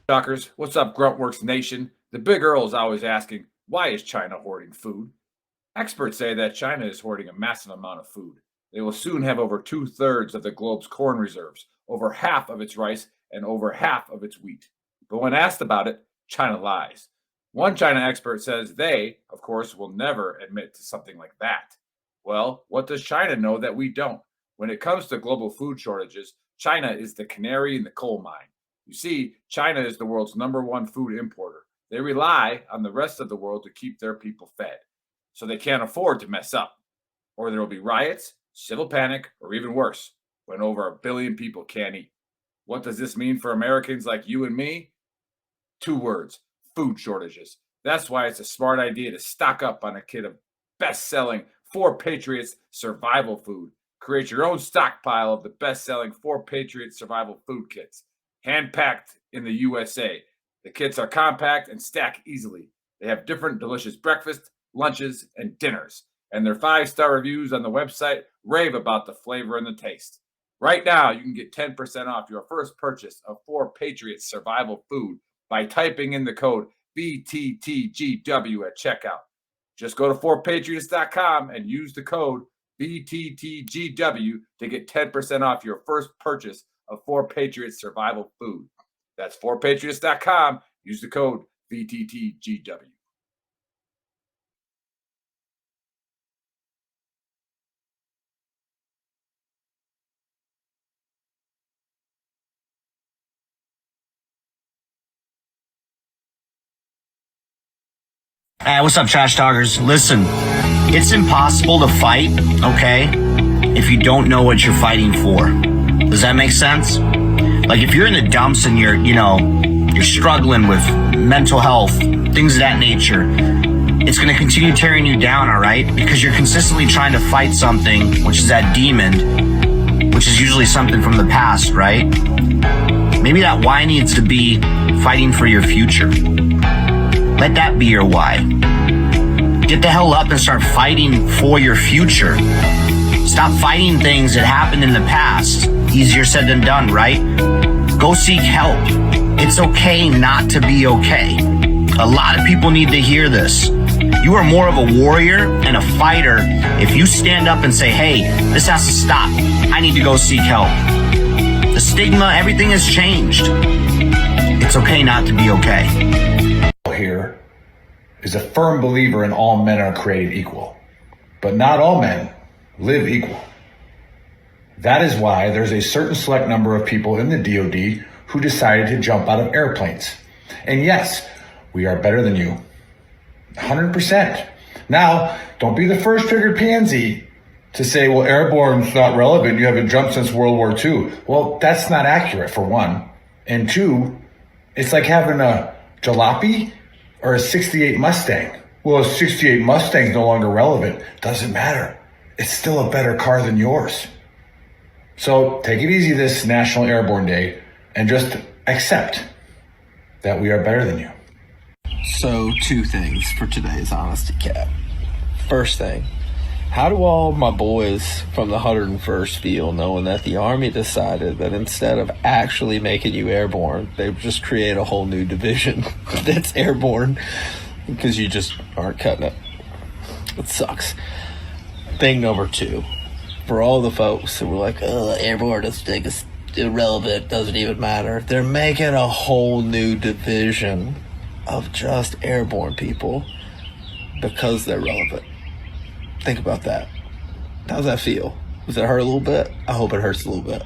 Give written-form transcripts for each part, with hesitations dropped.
Shockers, what's up, Gruntworks Nation? The Big Earl is always asking, why is China hoarding food? Experts say that China is hoarding a massive amount of food. They will soon have over two-thirds of the globe's corn reserves, over half of its rice, and over half of its wheat. But when asked about it, China lies. One China expert says they, of course, will never admit to something like that. Well, what does China know that we don't? When it comes to global food shortages, China is the canary in the coal mine. You see, China is the world's #1 food importer. They rely on the rest of the world to keep their people fed. So they can't afford to mess up, or there will be riots, civil panic, or even worse, when over 1 billion people can't eat. What does this mean for Americans like you and me? 2 words: food shortages. That's why it's a smart idea to stock up on a kit of best-selling 4Patriots survival food. Create your own stockpile of the best-selling 4Patriots survival food kits. Hand-packed in the USA. The kits are compact and stack easily. They have different delicious breakfasts, lunches, and dinners. And their 5-star reviews on the website rave about the flavor and the taste. Right now, you can get 10% off your first purchase of 4Patriots survival food by typing in the code BTTGW at checkout. Just go to 4patriots.com and use the code BTTGW to get 10% off your first purchase of 4Patriots survival food. That's 4patriots.com. Use the code BTTGW. Hey, what's up, trash talkers? Listen, it's impossible to fight, okay, if you don't know what you're fighting for. Does that make sense? Like, if you're in the dumps and you're struggling with mental health, things of that nature, it's going to continue tearing you down, all right? Because you're consistently trying to fight something, which is that demon, which is usually something from the past, right? Maybe that why needs to be fighting for your future. Let that be your why. Get the hell up and start fighting for your future. Stop fighting things that happened in the past. Easier said than done, right? Go seek help. It's okay not to be okay. A lot of people need to hear this. You are more of a warrior and a fighter if you stand up and say, hey, this has to stop. I need to go seek help. The stigma, everything has changed. It's okay not to be okay. Here is a firm believer in all men are created equal, but not all men live equal. That is why there's a certain select number of people in the DoD who decided to jump out of airplanes. And yes, we are better than you. 100%. Now, don't be the first triggered pansy to say, well, airborne's not relevant. You haven't jumped since World War II. Well, that's not accurate, for one. And two, it's like having a jalopy or a 68 Mustang. Well, a 68 Mustang's no longer relevant. Doesn't matter. It's still a better car than yours. So take it easy this National Airborne Day and just accept that we are better than you. So, 2 things for today's Honesty Cap. First thing, how do all my boys from the 101st feel knowing that the Army decided that instead of actually making you airborne, they would just create a whole new division that's airborne because you just aren't cutting it? It sucks. Thing number 2, for all the folks that were like, oh, airborne is irrelevant, doesn't even matter. They're making a whole new division of just airborne people because they're relevant. Think about that. How's that feel? Does that hurt a little bit? I hope it hurts a little bit.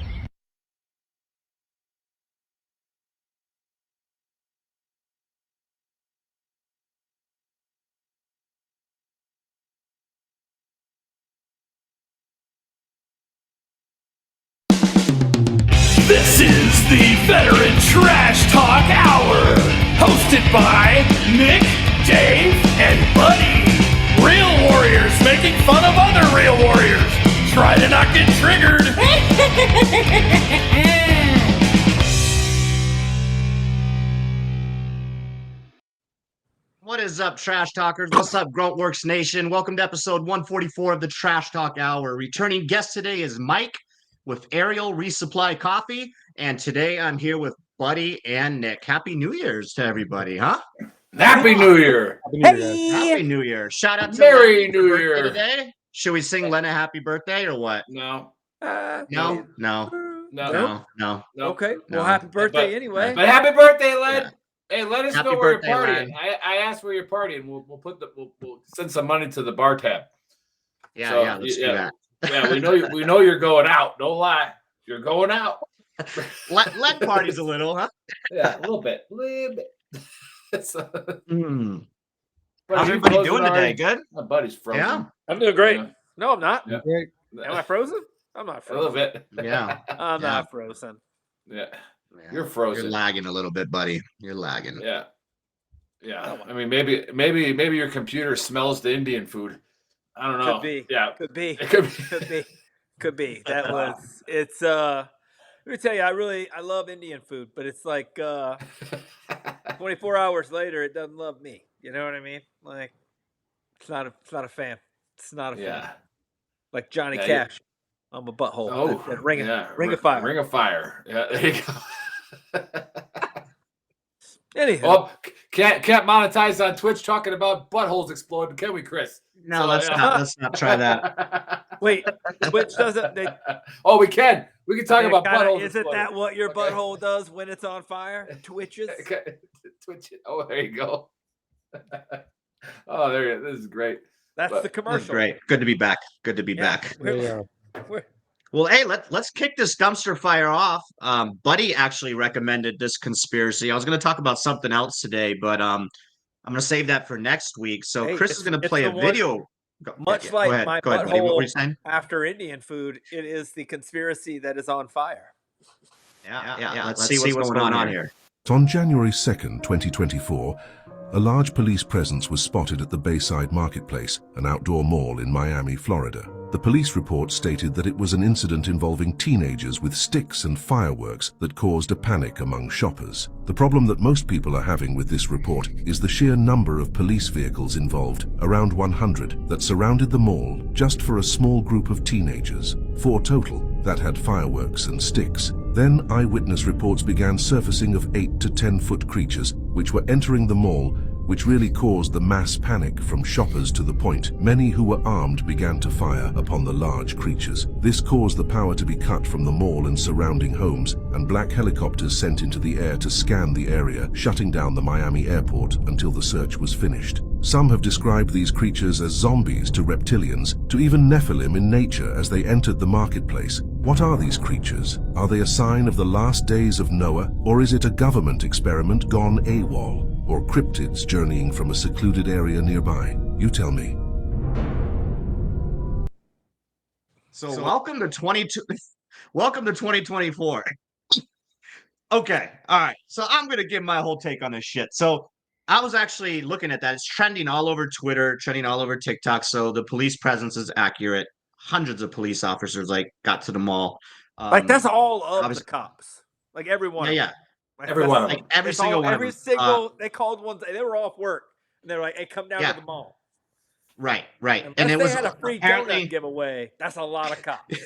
This is the Veteran Trash Talk Hour, hosted by Nick, Dave, and Buddy. Real warriors making fun of other real warriors. Try to not get triggered. What is up, Trash Talkers? What's up, Gruntworks Nation? Welcome to episode 144 of the Trash Talk Hour. Returning guest today is Mike with Ariel Resupply Coffee, and today I'm here with Buddy and Nick. Happy New Year's to everybody, huh? Happy New Year. Happy New Year. Shout out to Merry Lenny for New birthday Year. today. Should we sing Lena happy birthday or what? No. No. No. No. Okay. Well, No. happy birthday But- anyway. But happy birthday, Len. Yeah. Hey, let us Happy know where you're birthday, partying. Len. I asked where you're partying. We'll send some money to the bar tab. Yeah, So, let's do that. Yeah, we know you're going out. Don't lie. You're going out. Let parties a little, huh? Yeah, a little bit. So, Mm. but How's you everybody frozen doing today? already? Good? My buddy's frozen. Yeah. I'm doing great. Yeah. No, I'm not. Yeah. Am I frozen? I'm not A little frozen. bit. Yeah. I'm Yeah. not frozen. Yeah. Yeah. You're frozen. You're lagging a little bit, buddy. You're lagging. Yeah. Yeah. I mean, maybe your computer smells the Indian food. I don't know. Could be. Yeah. Could be. It could be. Could be. Could be. That was. It's. Let me tell you, I love Indian food, but it's like 24 hours later, it doesn't love me. You know what I mean? Like, it's not a fan. It's not a fan. Yeah. Like Johnny Yeah, Cash. I'm a butthole. Oh, That ring yeah. of fire. Ring of fire. Yeah, there you go. Anyhow, Well, can't monetize on Twitch talking about buttholes exploding, can we, Chris? No, So, let's yeah. not try that. wait, Twitch doesn't. They, Oh, we can. We can talk they about kinda- buttholes. Isn't exploding. that what your Okay. butthole does when it's on fire? Twitches. Okay. Twitch it. Oh, there you go. Oh, there you go. This is great. That's But- the That's commercial. great. Good to be back. Good to be Yeah. back. We're- Well, hey, let's kick this dumpster fire off. Buddy actually recommended this conspiracy. I was going to talk about something else today, but I'm going to save that for next week. So Hey, Chris is going to it's play the a one- video. Much Go like ahead. my Go ahead, buddy. What were butthole you saying? after Indian food, it is the conspiracy that is on fire. Yeah. Let's see what's going on here. On January 2nd, 2024, a large police presence was spotted at the Bayside Marketplace, an outdoor mall in Miami, Florida. The police report stated that it was an incident involving teenagers with sticks and fireworks that caused a panic among shoppers. The problem that most people are having with this report is the sheer number of police vehicles involved, around 100, that surrounded the mall just for a small group of teenagers, 4 total, that had fireworks and sticks. Then eyewitness reports began surfacing of 8 to 10-foot creatures which were entering the mall, which really caused the mass panic from shoppers to the point many who were armed began to fire upon the large creatures. This caused the power to be cut from the mall and surrounding homes, and black helicopters sent into the air to scan the area, shutting down the Miami airport until the search was finished. Some have described these creatures as zombies to reptilians, to even Nephilim in nature as they entered the marketplace. What are these creatures? Are they a sign of the last days of Noah, or is it a government experiment gone AWOL? Or cryptids journeying from a secluded area nearby? You tell me. So welcome to 2024. Okay, all right. So I'm gonna give my whole take on this shit. So I was actually looking at that. It's trending all over Twitter, trending all over TikTok. So the police presence is accurate. Hundreds of police officers got to the mall. Like that's all of obviously- the cops. Like everyone. Yeah. Like, Every that's one of all- them. Like every it's single all- one of Every them. single. They called one. They were off work, and they were like, "Hey, come down Yeah. to the mall." Right. Unless And it was they had a free apparently donut giveaway. That's a lot of cops.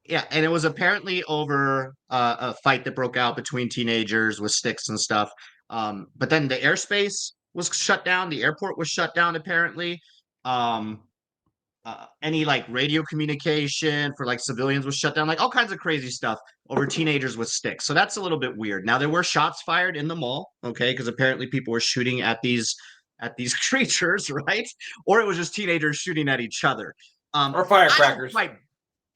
Yeah, and it was apparently over a fight that broke out between teenagers with sticks and stuff. But then the airspace was shut down. The airport was shut down, apparently. Any radio communication for civilians was shut down, all kinds of crazy stuff over teenagers with sticks. So that's a little bit weird. Now there were shots fired in the mall, okay, because apparently people were shooting at these creatures, right? Or it was just teenagers shooting at each other. Or firecrackers.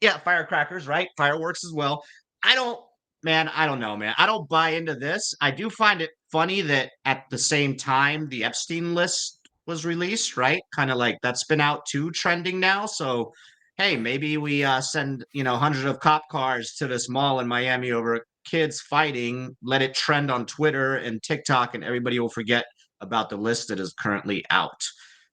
Yeah, firecrackers, right? Fireworks as well. I don't know, man. I don't buy into this. I do find it funny that at the same time the Epstein list was released, right? Kind of that's been out too, trending now. So, hey, maybe we send hundreds of cop cars to this mall in Miami over kids fighting. Let it trend on Twitter and TikTok, and everybody will forget about the list that is currently out.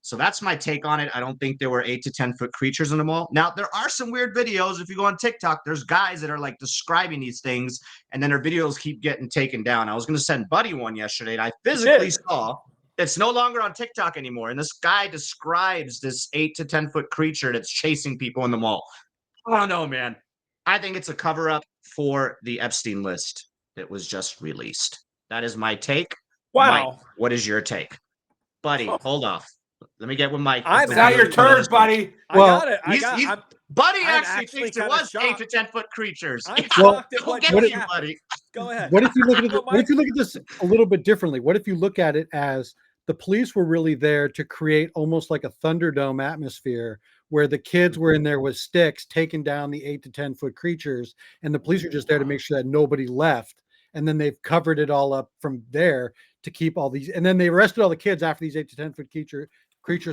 So that's my take on it. I don't think there were 8 to 10-foot creatures in the mall. Now, there are some weird videos. If you go on TikTok, there's guys that are describing these things, and then their videos keep getting taken down. I was going to send Buddy one yesterday, and I physically saw it's no longer on TikTok anymore. And this guy describes this 8 to 10-foot creature that's chasing people in the mall. I don't know, man. I think it's a cover up for the Epstein list. that was just released. That is my take. Wow. Mike, what is your take? Buddy, Oh. hold off. Let me get with Mike. I'm It's not your turn, buddy. I Well, got it. Buddy I'm actually actually thinks it kinda was 8 to shocked. 10 foot creatures. I'm Well, shocked at Go what get just you, happened. buddy. Go ahead. What if you look at it? Go, What if you Mike. look at this a little bit differently? What if you look at it as the police were really there to create almost like a Thunderdome atmosphere, where the kids were in there with sticks taking down the 8 to 10 foot creatures, and the police are just there to make sure that nobody left. And then they've covered it all up from there to keep all these. And then they arrested all the kids after these 8 to 10 foot creatures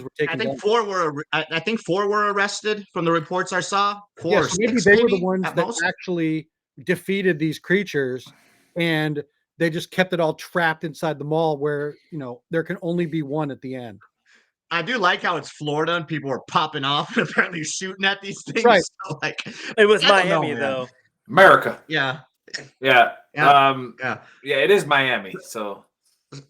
were taken I think down. 4 were. I think 4 were arrested from the reports I saw. 4 Yeah, or so maybe 6, they were the ones at that most. actually defeated these creatures, and they just kept it all trapped inside the mall where, there can only be one at the end. I do like how it's Florida and people are popping off and apparently shooting at these things. Right. So, like, It was I don't know, Miami man. though. America. Yeah. Yeah. Yeah. Yeah. Yeah. It is Miami. So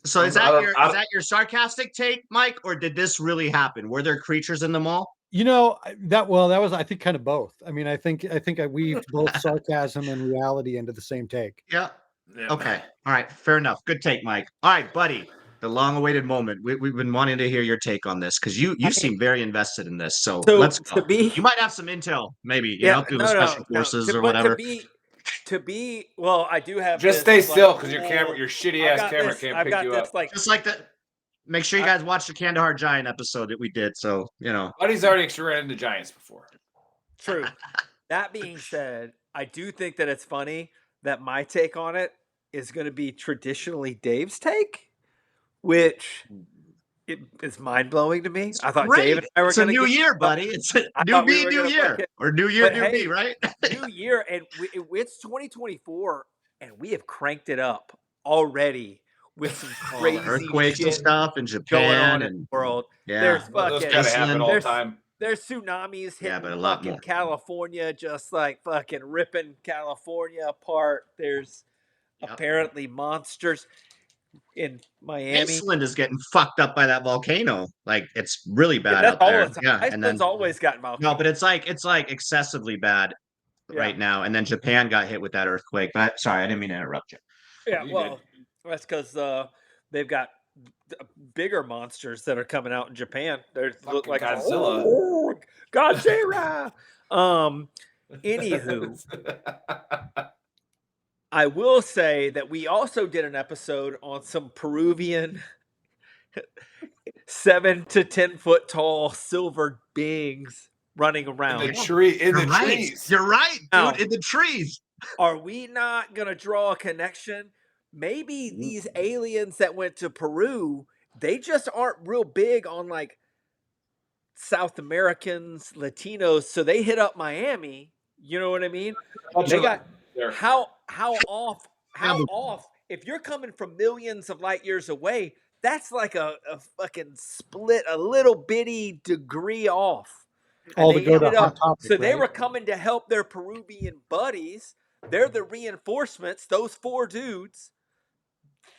So is I don't- that your sarcastic take, Mike, or did this really happen? Were there creatures in the mall? That was, I think, kind of both. I mean, I think I weaved both sarcasm and reality into the same take. Yeah. yeah. Okay. All right. Fair enough. Good take, Mike. All right, buddy. The long-awaited moment. We've been wanting to hear your take on this because you seem very invested in this. So let's go. You might have some intel, maybe through the special forces or whatever. To be well, I do have. Just this, stay still like, because your full- shitty I've ass got camera this- can't I've pick got you this, up. like Just like that. Make sure you guys watch the Kandahar Giant episode that we did. So Buddy's already experienced the Giants before. true. That being said, I do think that it's funny that my take on it is going to be traditionally Dave's take, which is mind blowing to me. I thought Dave and I were It's a going to new year, buddy. It's a I new thought we me, were new gonna year, fucking- or new year, But new hey, me, right? new year, and it's 2024, and we have cranked it up already with some All crazy the earthquakes and shit stuff in going Japan on in the world. yeah, There's Those fucking gotta happen all the there's- time. There's tsunamis hitting but a lot fucking more. California, just like fucking ripping California apart. There's apparently monsters in Miami. Iceland is getting fucked up by that volcano. Like it's really bad That's out all there. the time. Yeah, and Iceland's then always gotten volcanoes. no, but it's like excessively bad right now. And then Japan got hit with that earthquake. But sorry, I didn't mean to interrupt you. Yeah, You well, that's because they've got bigger monsters that are coming out in Japan. They look Fucking like Godzilla. Oh, Godzilla. Anywho, I will say that we also did an episode on some Peruvian 7 to 10 foot tall silver beings running around. In the trees. You're right, dude. Now- In the trees. Are we not going to draw a connection? Maybe these aliens that went to Peru, they just aren't real big on like South Americans, Latinos, so they hit up Miami. You know what I mean? They got how off if you're coming from millions of light years away, that's like a fucking split, a little bitty degree off. And All to they go to ended Hot up, Topic, so they right? were coming to help their Peruvian buddies. They're the reinforcements, those 4 dudes,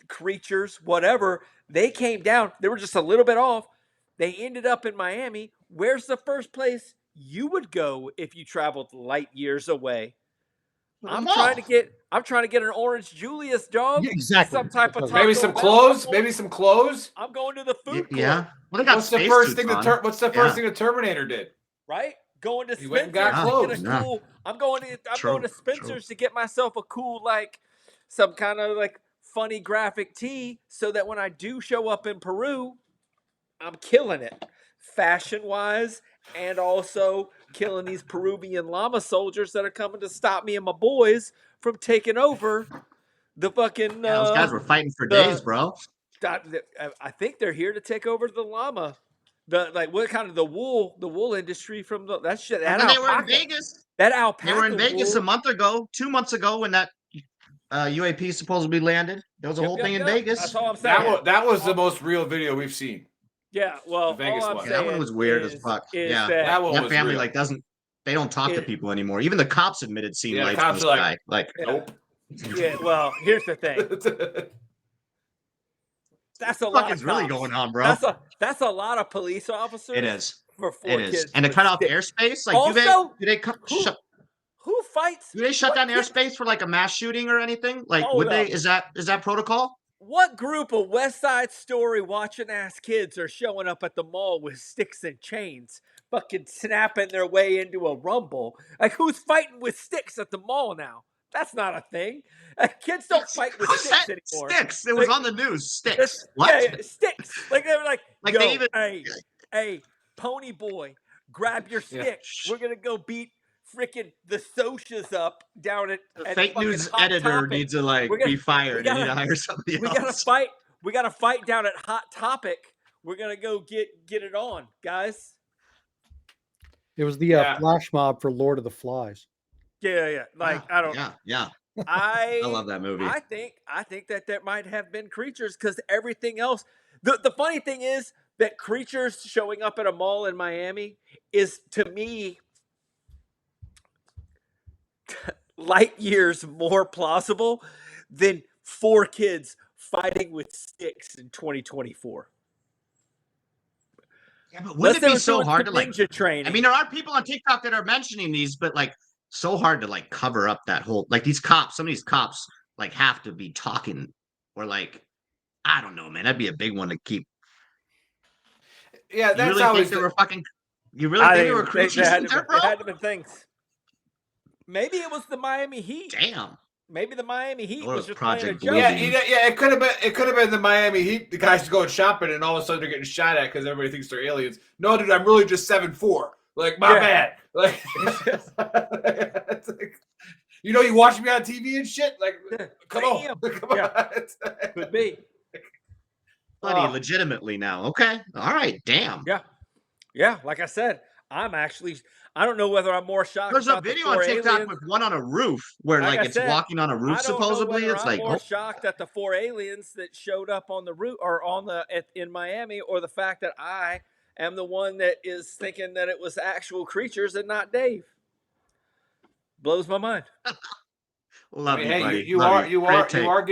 creatures, whatever. They came down. They were just a little bit off. They ended up in Miami. Where's the first place you would go if you traveled light years away? I'm trying to get an orange Julius, dog. Yeah, exactly. Some type of Maybe Taco some Bell. close. Maybe some clothes. I'm going to the food court. Yeah. Well, they got What's the space first suits thing on. What's the first thing the Terminator did? Right? Going to He went and Spencer's got to clothes. get a cool. I'm going to Spencer's to get myself a cool, like some kind of like funny graphic tee, so that when I do show up in Peru, I'm killing it, fashion wise, and also killing these Peruvian llama soldiers that are coming to stop me and my boys from taking over the fucking. Those guys were fighting for the- days, bro. I think they're here to take over the llama. The wool industry from that shit. That And they were in alpaca. Vegas. That alpaca. They were in Vegas wool. a month ago, 2 months ago, when that UAP supposedly landed. There was a whole thing in Vegas. That's all I'm saying. That was the most real video we've seen. Yeah, well, The Vegas all I'm one. Yeah, that one saying was weird as is- fuck. is Yeah, That one that was family real. they don't talk to It- people anymore. Even the cops admitted seeing Yeah, the lights in cops the are sky. like, Nope. Yeah, well, here's the thing. That's a lot. What Of is really cops. going on, bro? That's a lot of police officers. It is. for 4 It kids. is. And to for cut off six. airspace, like Also, do they cut? who- Who fights? Do they shut what down kid- airspace for like a mass shooting or anything? Like, Hold would they? up. Is that protocol? What group of West Side Story watching ass kids are showing up at the mall with sticks and chains, fucking snapping their way into a rumble? Like, who's fighting with sticks at the mall now? That's not a thing. Kids don't fight with Who sticks said anymore. sticks? It was Like, on the news. Sticks. This- What? Yeah, sticks. Like they were like, Like, yo, they even- hey, Pony Boy, grab your Yeah. stick. We're gonna go beat freaking the socias up down at The at fake fucking news Hot editor Topic. needs to like We're gonna- be fired. we They need to gotta- hire somebody We else. gotta fight. We gotta fight down at Hot Topic. We're gonna go get it on, guys. It was the Yeah. flash mob for Lord of the Flies. Yeah. Like Yeah, I don't. Yeah. I love that movie. I think that there might have been creatures because everything else. The funny thing is that creatures showing up at a mall in Miami is to me light years more plausible than 4 kids fighting with sticks in 2024. Yeah, but wouldn't it be so hard to like? ninja training? I mean, there are people on TikTok that are mentioning these, but like, so hard to like cover up that whole like these cops. Some of these cops like have to be talking, or like, I don't know, man. That'd be a big one to keep. Yeah, You that's really always think they were fucking? You really I think think they were they creatures had in to there, be- bro? it had to be things. Maybe it was the Miami Heat. Damn. Maybe the Miami Heat Or it was was just Project playing a Blue joke. Yeah, it could have been. It could have been the Miami Heat. The guys going shopping, and all of a sudden they're getting shot at because everybody thinks they're aliens. No, dude, I'm really just 7'4". Like my Yeah. bad. Like, it's like, you know, you watch me on TV and shit. Like, come on, Damn. come on. Yeah. Could be. Buddy, Oh. legitimately now. Okay. All right. Damn. Yeah. Like I said, I don't know whether I'm more shocked. There's a about the video on 4 TikTok aliens. with one on a roof where Like like I it's said, walking on a roof I don't know supposedly. whether It's I'm like, more oh, shocked at the 4 aliens that showed up on the roof or in Miami, or the fact that I am the one that is thinking that it was actual creatures and not Dave. Blows my mind. love I mean, you, hey, buddy. you Love are Great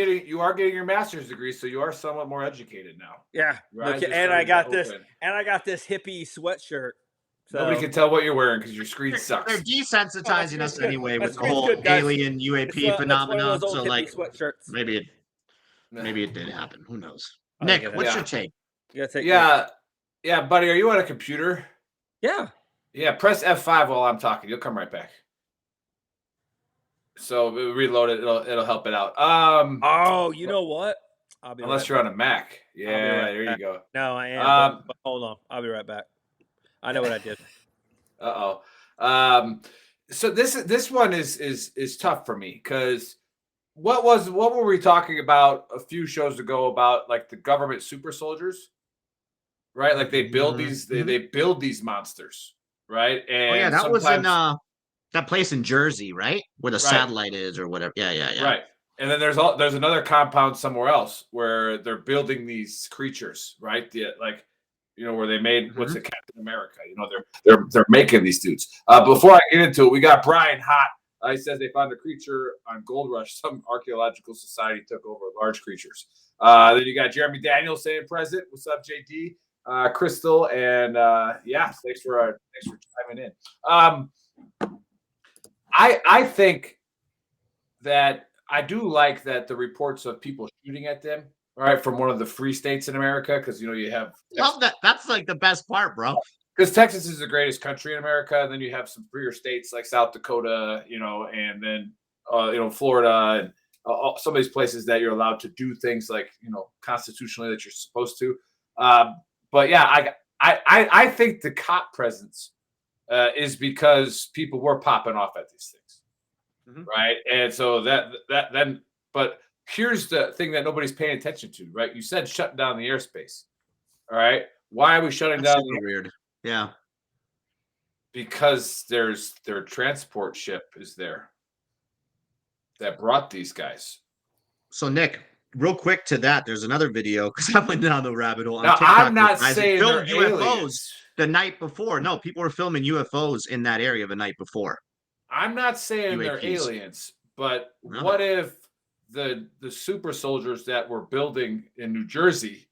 getting your master's degree, so you are somewhat more educated now. Yeah. Your Look, eyes are and I starting got to this, open. and I got this hippie sweatshirt. So Nobody can tell what you're wearing because your screen They're sucks. desensitizing Oh, us that's good. anyway with That's the whole good, guys. alien It's UAP that's one of phenomenon. those old So hippie like, sweatshirts. maybe it did happen. Who knows? I Nick, think it what's has. your take? You gotta take Yeah, buddy. Are you on a computer? Yeah. Yeah, press F5 while I'm talking. You'll come right back. So reload it. It'll help it out. Oh, you know what? I'll be Unless right you're back. on a Mac. be Yeah, right there back. you go. No, I am. Um, but hold on. I'll be right back. I know what I did. So this one is tough for me because what were we talking about a few shows ago about like the government super soldiers, right? Like they build these they build these monsters, right? And Oh yeah, that was in sometimes- that place in Jersey, right? Where the Right. satellite is or whatever. Yeah. right. And then there's another compound somewhere else where they're building these creatures, right? Like, you know, where they made what's it, Captain America? You know, they're making these dudes. Before I get into it, we got Brian Hott. He says they found a creature on Gold Rush. Some archaeological society took over large creatures. Then you got Jeremy Daniels saying present. What's up, JD? Crystal, and thanks for chiming in. I think that I do like that the reports of people shooting at them, all right, from one of the free states in America, because you know you have Love that. That's like the best part, bro. because Texas is the greatest country in America, and then you have some freer states like South Dakota, you know, and then Florida and some of these places that you're allowed to do things like, you know, constitutionally that you're supposed to. But yeah, I think the cop presence is because people were popping off at these things, right? And so but here's the thing that nobody's paying attention to, right? You said shutting down the airspace, all right? Why are we shutting That's down? super weird. Yeah. Because their transport ship is there that brought these guys. So Nick, real quick to that, there's another video because I went down the rabbit hole. On Now, TikTok I'm not with guys that saying they're filmed UFOs aliens. the night before. No, people were filming UFOs in that area the night before. I'm not saying they're UAPs. aliens, but No. what if the super soldiers that were building in New Jersey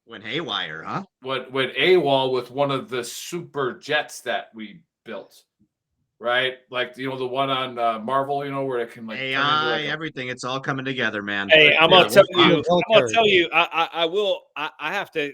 Went haywire, huh? went AWOL with one of the super jets that we built? right? Like the one on Marvel, where it can like turn into AI, like everything. It's all coming together, man. Hey, I'm Yeah, gonna tell we're you. in the I'm gonna military. tell you. I will. I have to.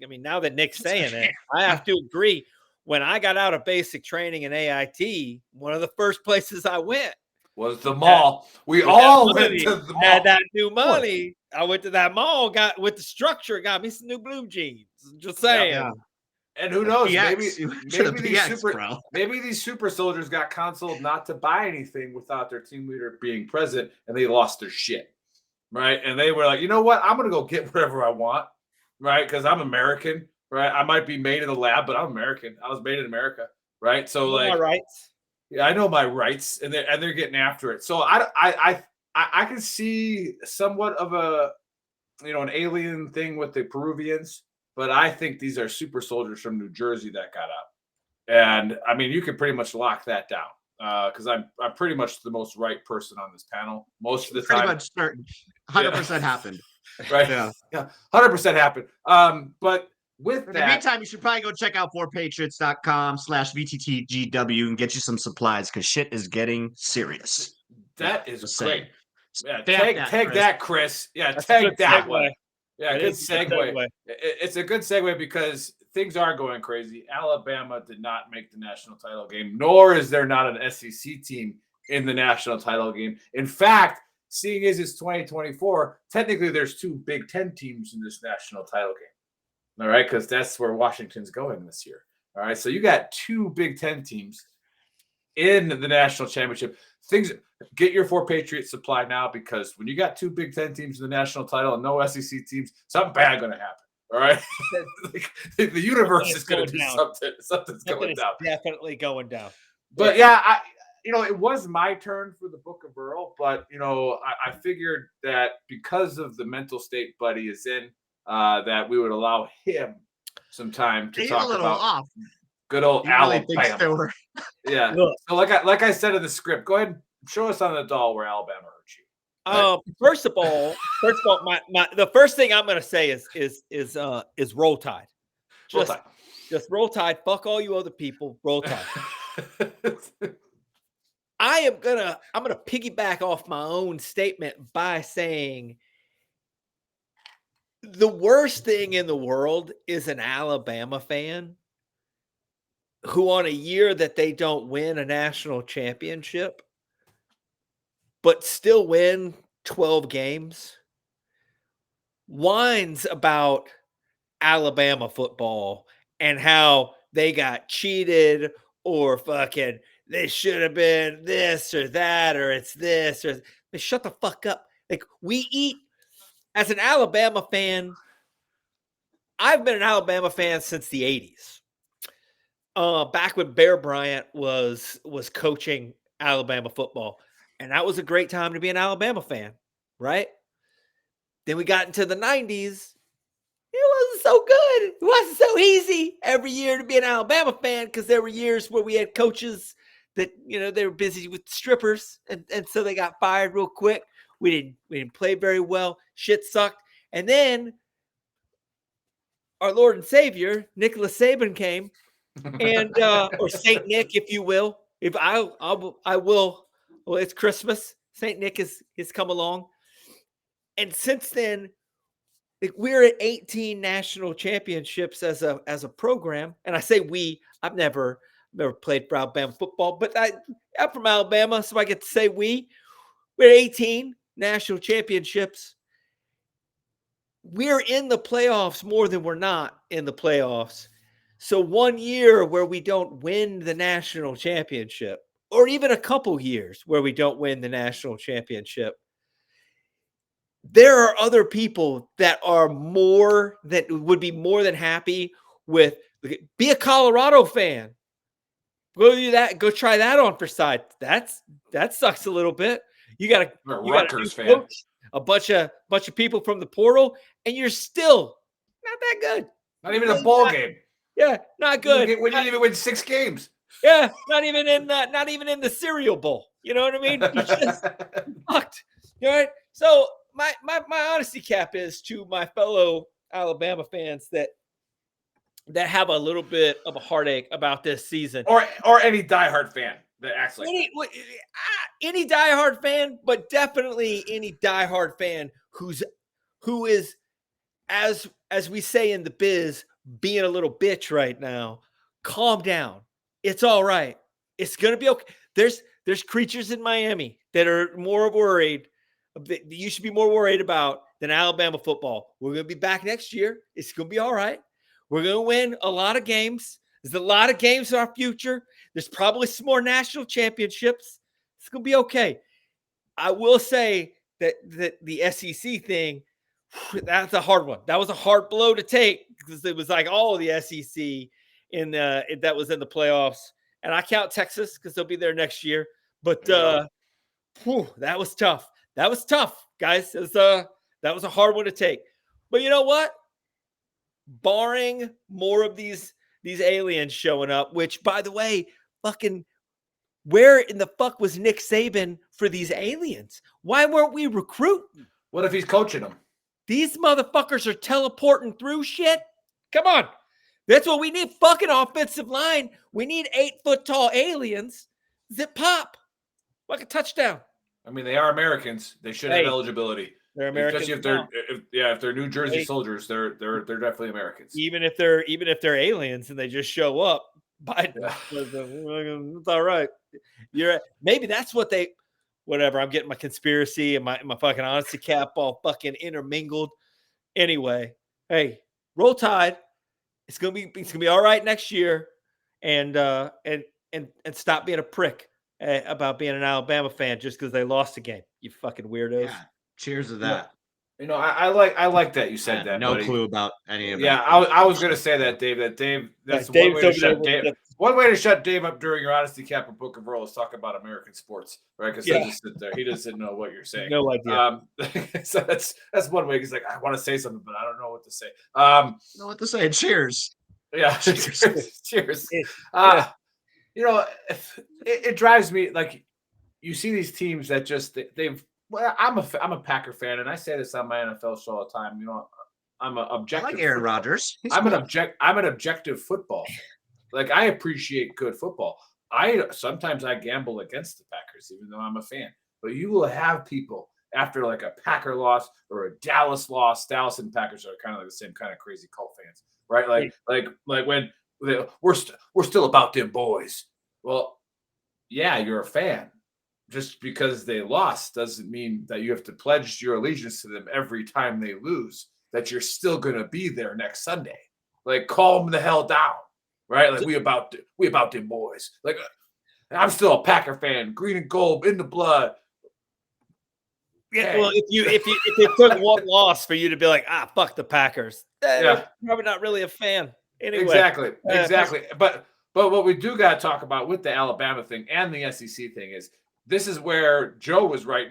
I mean, now that Nick's saying it, I have to agree. When I got out of basic training in AIT, one of the first places I went was the mall. We with that all went money, to the I had mall. that new money. I went to that mall, got with the structure, got me some new blue jeans. Just saying. Yeah. And who knows? PX. You went to the Maybe these PX, bro. maybe these super soldiers got counseled not to buy anything without their team leader being present, and they lost their shit, right? And they were like, you know what? I'm gonna go get whatever I want, right? Because I'm American, right? I might be made in the lab, but I'm American. I was made in America, right? So You know my like, rights. yeah, I know my rights, and they're getting after it. So I can see somewhat of a an alien thing with the Peruvians, but I think these are super soldiers from New Jersey that got out. And I mean, you could pretty much lock that down because I'm pretty much the most right person on this panel most of the Pretty time. much certain. 100% happened. Right? Yeah. 100% happened. But with In the that, meantime, you should probably go check out forpatriots.com/VTTGW and get you some supplies because shit is getting serious. that is just great. saying. Yeah, Stamp tag Chris. that, Chris. Yeah, That's a tag good that segue. one. Yeah, That good is a good segue. segue. It's a good segue because things are going crazy. Alabama did not make the national title game, nor is there not an SEC team in the national title game. In fact, seeing as it's 2024, technically there's two Big Ten teams in this national title game. All right, because that's where Washington's going this year. All right, so you got two Big Ten teams in the national championship. Get your four Patriots supply now because when you got two Big Ten teams in the national title and no SEC teams, something bad going to happen. All right, the universe is going to do something. Something's going down. Definitely going down. But yeah, it was my turn for the Book of Earl, but I figured that because of the mental state Buddy is in, that we would allow him some time to He's talk a little about off. good old He really Alabama. thinks they were. Yeah. Look. So like I said in the script, go ahead and show us on the doll where Alabama hurt you. First of all, my the first thing I'm going to say is Roll Tide. Just Roll Tide. Fuck all you other people. Roll Tide. I'm gonna piggyback off my own statement by saying the worst thing in the world is an Alabama fan who, on a year that they don't win a national championship, but still win 12 games, whines about Alabama football and how they got cheated or fucking they should have been this or that or it's this or shut the fuck up. Like we eat as an Alabama fan. I've been an Alabama fan since the 80s. Back when Bear Bryant was coaching Alabama football. And that was a great time to be an Alabama fan, right? Then we got into the 90s. It wasn't so good. It wasn't so easy every year to be an Alabama fan because there were years where we had coaches that, they were busy with strippers. And so they got fired real quick. We didn't play very well. Shit sucked. And then our Lord and Savior, Nicholas Saban, came. And or Saint Nick, if you will. If I will. Well, it's Christmas. Saint Nick has come along, and since then, we're at 18 national championships as a program. And I say we. I've never played for Alabama football, but I'm from Alabama, so I get to say we. We're at 18 national championships. We're in the playoffs more than we're not in the playoffs. So 1 year where we don't win the national championship, or even a couple years where we don't win the national championship, there are other people that would be more than happy with be a Colorado fan. Go do that. Go try that on for side. That sucks a little bit. You got a Rutgers fan, a bunch of people from the portal, and you're still not that good. Not even a bowl game. Yeah, not good. We didn't even win 6 games. Yeah, not even in the cereal bowl. You know what I mean? You're just fucked. All right. So my honesty cap is to my fellow Alabama fans that have a little bit of a heartache about this season, or any diehard fan. that acts like that. Any diehard fan, but definitely any diehard fan who is, as we say in the biz, being a little bitch right now. Calm down. It's all right. It's gonna be okay. There's creatures in Miami that are more worried. That you should be more worried about than Alabama football. We're gonna be back next year. It's gonna be all right. We're gonna win a lot of games. There's a lot of games in our future. There's probably some more national championships. It's gonna be okay. I will say that the SEC thing, that's a hard one. That was a hard blow to take because it was like all the SEC that was in the playoffs. And I count Texas because they'll be there next year. But that was tough. That was tough, guys. That was a hard one to take. But you know what? Barring more of these aliens showing up, which, by the way, fucking where in the fuck was Nick Saban for these aliens? Why weren't we recruiting? What if he's coaching them? These motherfuckers are teleporting through shit. Come on. That's what we need. Fucking offensive line. We need 8-foot tall aliens. Zip pop. Like a touchdown. I mean, they are Americans. They should have eligibility. They're Americans. Especially if they're New Jersey soldiers, they're definitely Americans. Even if they're aliens and they just show up, it's all right. Maybe that's what they. Whatever. I'm getting my conspiracy and my fucking honesty cap all fucking intermingled. Anyway, hey, roll Tide. It's gonna be all right next year, and stop being a prick about being an Alabama fan just because they lost a game. You fucking weirdos. Yeah. Cheers to that. You know, I like that you said that. No buddy. clue about any of that. Yeah, I was gonna say that, Dave. That's one way to shut Dave. One way to shut Dave up during your honesty cap and book of roll is talk about American sports, right? Because he just sit there. He doesn't know what you're saying. No idea. So that's one way. He's like, I want to say something, but I don't know what to say. Know what to say? Cheers. Yeah, cheers. You know, it drives me like you see these teams that just they've. Well, I'm a Packer fan, and I say this on my NFL show all the time. You know, I'm an objective. I like Aaron Rodgers. I'm an objective football. Like I appreciate good football. Sometimes I gamble against the Packers, even though I'm a fan. But you will have people after like a Packer loss or a Dallas loss. Dallas and Packers are kind of like the same kind of crazy cult fans, right? Like when we're still about them boys. Well, yeah, you're a fan. Just because they lost doesn't mean that you have to pledge your allegiance to them every time they lose, that you're still going to be there next Sunday. Like, calm the hell down, right? Like, we about them boys. Like, I'm still a Packer fan, green and gold in the blood. Yeah, hey. Well, if it took one loss for you to be like, fuck the Packers, you're probably not really a fan. Anyway. Exactly. But what we do got to talk about with the Alabama thing and the SEC thing is, this is where Joe was right.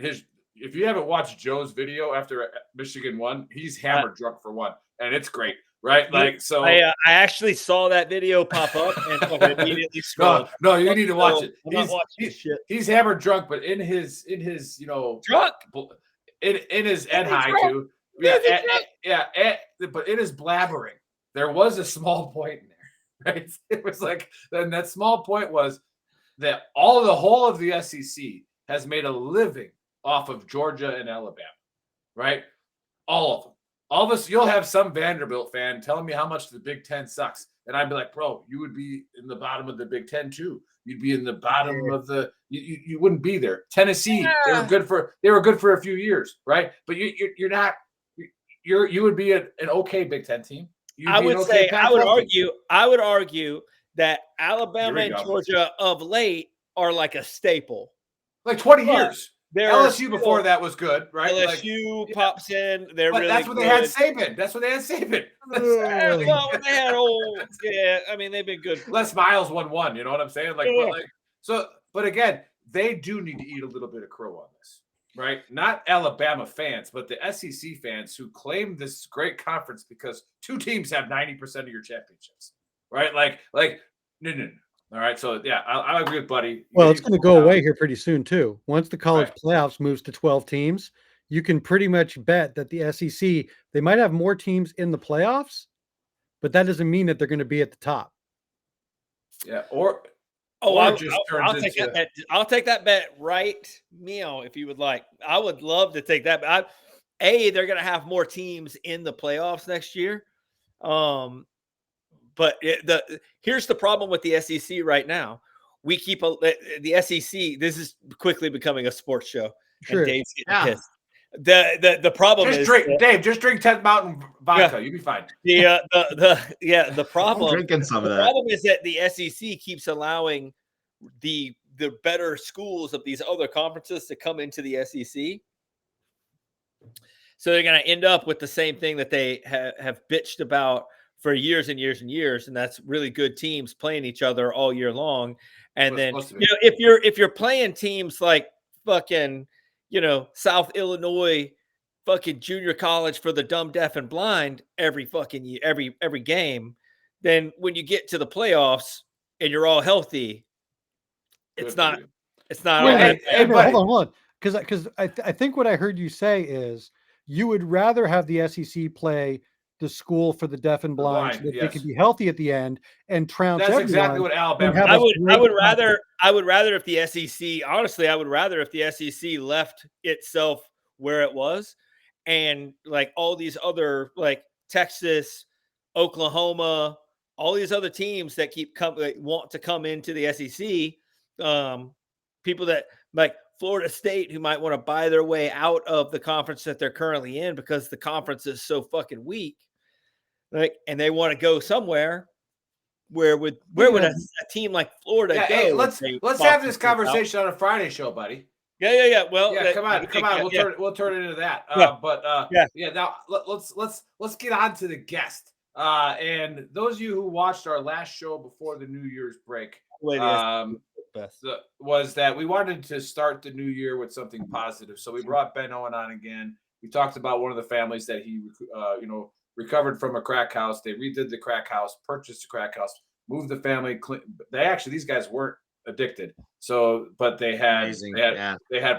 If you haven't watched Joe's video after Michigan won, he's hammered drunk for one, and it's great, right? Like so. I actually saw that video pop up and immediately scrolled. No, you need to watch it. I'm not watching this shit. He's hammered drunk, but in his drunk in his Ed high too. But in his blabbering, there was a small point in there, right? It was like, then that small point was that the whole of the SEC has made a living off of Georgia and Alabama, right? All of them. All of us, you'll have some Vanderbilt fan telling me how much the Big Ten sucks. And I'd be like, bro, you would be in the bottom of the Big Ten too. You'd be in the bottom of you wouldn't be there. Tennessee, they were good for a few years, right? But you're not, you would be an okay Big Ten team. I would argue that Alabama and Georgia of late are like a staple. Like 20 years. LSU before that was good, right? LSU pops in. They're but really that's when good. They had Saban. That's when they had Saban. When they had I mean, they've been good. Les Miles won one. You know what I'm saying? But again, they do need to eat a little bit of crow on this, right? Not Alabama fans, but the SEC fans who claim this great conference because two teams have 90% of your championships. Right, no. All right, so yeah, I agree with Buddy. Well, it's going to go away here pretty soon too. Once the college playoffs moves to 12 teams, you can pretty much bet that the SEC, they might have more teams in the playoffs, but that doesn't mean that they're going to be at the top. Yeah, or Oh, Or it just turns I'll take into- that bet. I'll take that bet right now if you would like. I would love to take that. But they're going to have more teams in the playoffs next year. But here's the problem with the SEC right now. We keep the SEC. This is quickly becoming a sports show, Sure. and Dave's getting pissed. The problem Just is drink, Dave. Just drink 10 Mountain vodka. You'll be fine. The problem. I'm drinking some of The that. problem is that the SEC keeps allowing the better schools of these other conferences to come into the SEC. So they're going to end up with the same thing that they have bitched about for years and years and years, and that's really good teams playing each other all year long. And then if you're playing teams like fucking South Illinois fucking junior college for the dumb, deaf, and blind every fucking year, every game, then when you get to the playoffs and you're all healthy, it's not. Wait, hold on. Because I think what I heard you say is you would rather have the SEC play the school for the deaf and blind, so that they could be healthy at the end and trounce. That's everyone. exactly what Alabama. I would rather if the SEC. Honestly, I would rather if the SEC left itself where it was, and like all these other like Texas, Oklahoma, all these other teams that want to come into the SEC. People that like Florida State who might want to buy their way out of the conference that they're currently in because the conference is so fucking weak. Like, and they want to go somewhere. Where would a team like Florida go? Hey, let's have this conversation on a Friday show, buddy. Yeah. Well, come on. We'll turn it into that. Now let's get on to the guest. And those of you who watched our last show before the New Year's break, was that we wanted to start the new year with something positive. So we brought Ben Owen on again. We talked about one of the families that he, recovered from a crack house. They redid the crack house, purchased a crack house, moved the family. These guys weren't addicted. So, but they had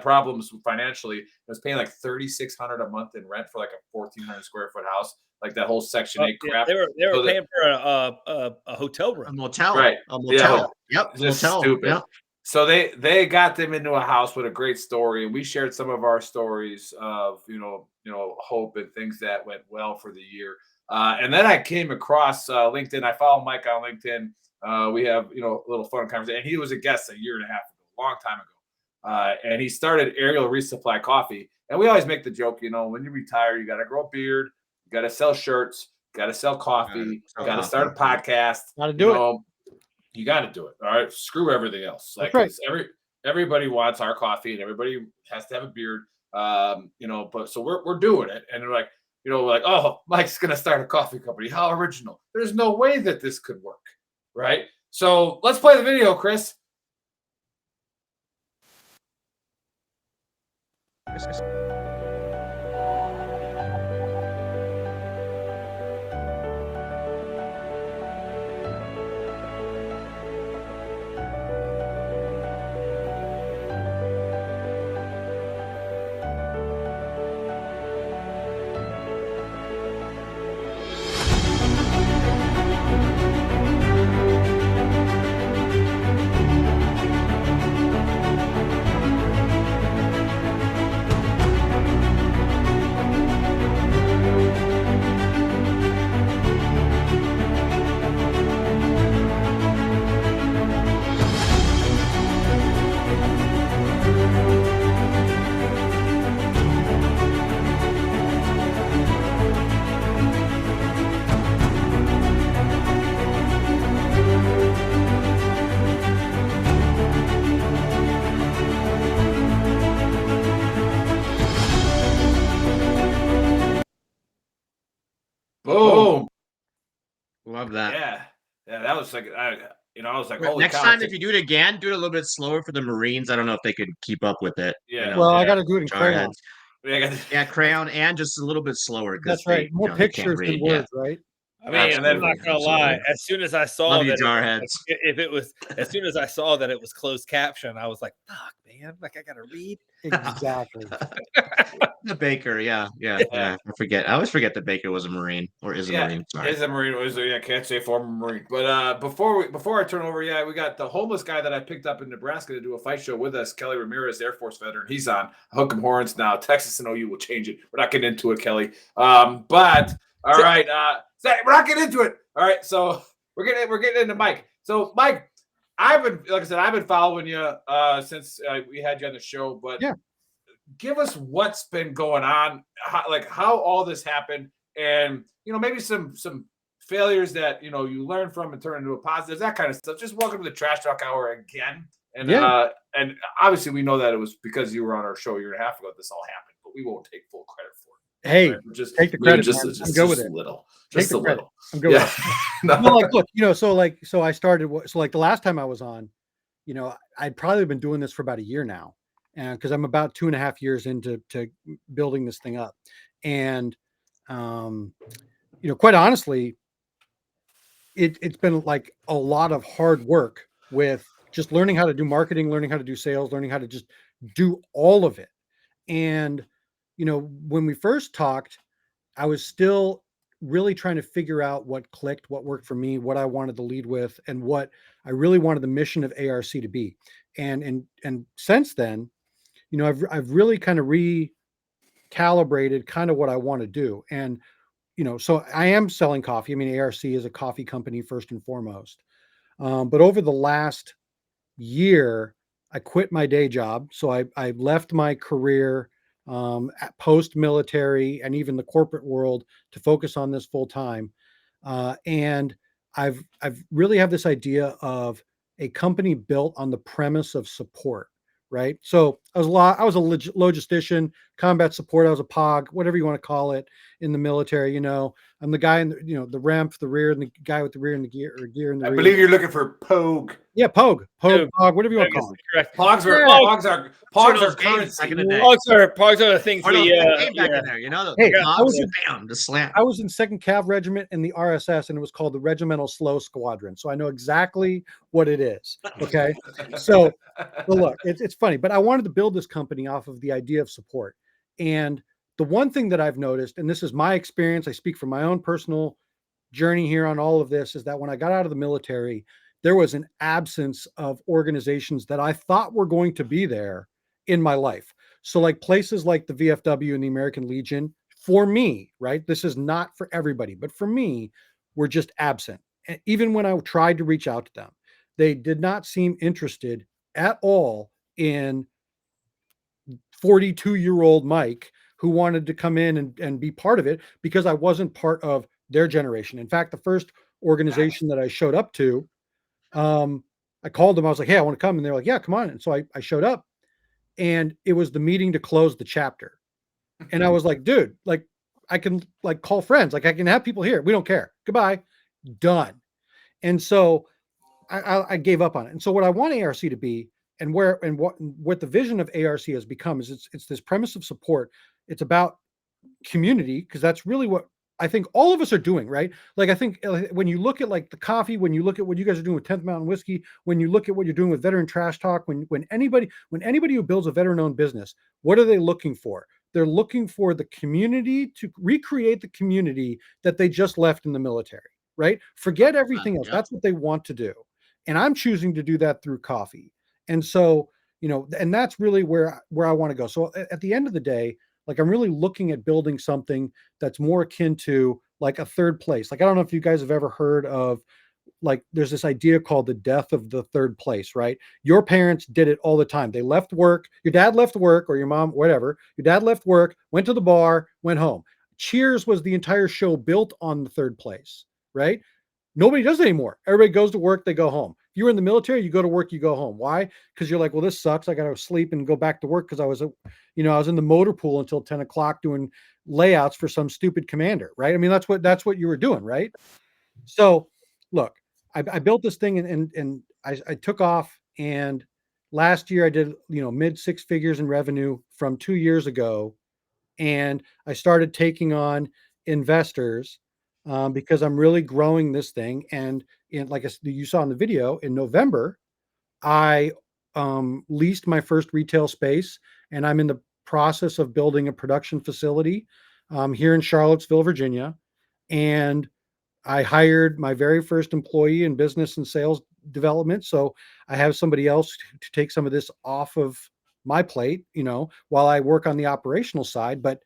problems financially. It was paying like $3,600 a month in rent for like a 1,400 square foot house, like that whole Section 8 crap. They were paying for a hotel room, a motel, right? A motel. Yep, just motel. stupid. Yep. So they got them into a house with a great story, and we shared some of our stories of hope and things that went well for the year. And then I came across LinkedIn. I follow Mike on LinkedIn. We have a little fun conversation, and he was a guest a year and a half ago, a long time ago. And he started Ariel Resupply Coffee, and we always make the joke, when you retire, you got to grow a beard, you got to sell shirts, you got to sell coffee, you got to start a podcast. Got to do it. You got to do it. All right. Screw everything else. Like everybody wants our coffee and everybody has to have a beard. But so we're doing it. And they're like, oh, Mike's going to start a coffee company. How original. There's no way that this could work. Right. So let's play the video, Chris. Boom. Love that. Yeah, that was like I was like, Well, next time if you do it again, do it a little bit slower for the Marines. I don't know if they could keep up with it. Yeah. Well, I got to do it in crayon. Yeah, crayon and just a little bit slower. That's right. More pictures than words, right? I mean, I'm Absolutely, not gonna lie. absolutely. As soon as I saw Love you, that, jarheads. if it was, as soon as I saw that it was closed caption, I was like, "Fuck, man! Like I gotta read." Exactly. The Baker, yeah. I forget. I always forget that Baker was a Marine or is a Marine. Sorry. Is a Marine. Can't say former Marine. But before I turn over, we got the homeless guy that I picked up in Nebraska to do a fight show with us, Kelly Ramirez, Air Force veteran. He's on Hook 'em Horns now. Texas and OU will change it. We're not getting into it, Kelly. But all right, we're not getting into it. All right, so we're getting into Mike. So Mike, I've been following you since we had you on the show, but Yeah. Give us what's been going on, how all this happened, and maybe some failures that you learn from and turn into a positive, that kind of stuff. Just welcome to the Trash Talk Hour again, and and obviously we know that it was because you were on our show a year and a half ago this all happened, but we won't take full credit for it. Hey, right? Just take the credit. just go with a it. little, Take just the a credit. little. I'm good with it. Well, like, look, so I started. So like the last time I was on, I'd probably been doing this for about a year now, and because I'm about 2.5 years into building this thing up, and quite honestly, it's been like a lot of hard work with just learning how to do marketing, learning how to do sales, learning how to just do all of it. And when we first talked, I was still really trying to figure out what clicked, what worked for me, what I wanted to lead with, and what I really wanted the mission of ARC to be. And since then, I've really kind of recalibrated kind of what I want to do. And so I am selling coffee. I mean, ARC is a coffee company first and foremost. But over the last year, I quit my day job. So I left my career post military and even the corporate world to focus on this full time. And I've really have this idea of a company built on the premise of support. Right. So I was a logistician, combat support. I was a POG, whatever you want to call it in the military. I'm the guy in the ramp, the rear, and the guy with the rear and the gear in the I rear. believe you're looking for Pogue. Yeah, Pogue, POG, whatever you want to call it. Correct. Pogs are games back currency. in the day. Pogs are the things Or no, we came back in there, Hey, the I was Pogs, in- bam, just slam. I was in 2nd Cav Regiment in the RSS, and it was called the Regimental Slow Squadron. So I know exactly what it is. Okay. So, well, look, it's funny, but I wanted to build this company off of the idea of support. And the one thing that I've noticed, and this is my experience, I speak from my own personal journey here on all of this, is that when I got out of the military, there was an absence of organizations that I thought were going to be there in my life. So like places like the VFW and the American Legion, for me, right? This is not for everybody, but for me, were just absent. And even when I tried to reach out to them, they did not seem interested at all in 42-year-old Mike who wanted to come in and be part of it, because I wasn't part of their generation. In fact, the first organization that I showed up to, I called them. I was like, "Hey, I want to come." And they're like, "Yeah, come on." And so I showed up, and it was the meeting to close the chapter. And I was like, "Dude, like I can like call friends. Like I can have people here. We don't care. Goodbye. Done." And so I gave up on it. And so what I want ARC to be, and what the vision of ARC has become, is it's this premise of support. It's about community, because that's really what I think all of us are doing, right? Like I think when you look at like the coffee, when you look at what you guys are doing with 10th Mountain Whiskey, when you look at what you're doing with Veteran Trash Talk, when anybody who builds a veteran-owned business, what are they looking for? They're looking for the community, to recreate the community that they just left in the military, right? Forget everything else. Yep. That's what they want to do. And I'm choosing to do that through coffee. And so, and that's really where I want to go. So at the end of the day, like I'm really looking at building something that's more akin to like a third place. Like, I don't know if you guys have ever heard of, like, there's this idea called the death of the third place, right? Your parents did it all the time. They left work. Your dad left work, or your mom, whatever. Your dad left work, went to the bar, went home. Cheers was the entire show built on the third place, right? Nobody does it anymore. Everybody goes to work, they go home. If you were in the military, you go to work, you go home. Why? Because you're like, well, this sucks. I got to sleep and go back to work because I was in the motor pool until 10 o'clock doing layouts for some stupid commander, right? I mean, that's what you were doing, right? So look, I built this thing and I took off, and last year I did, mid 6 figures in revenue from 2 years ago. And I started taking on investors because I'm really growing this thing. And you saw in the video, in November, I leased my first retail space, and I'm in the process of building a production facility here in Charlottesville, Virginia. And I hired my very first employee in business and sales development. So I have somebody else to take some of this off of my plate, while I work on the operational side. But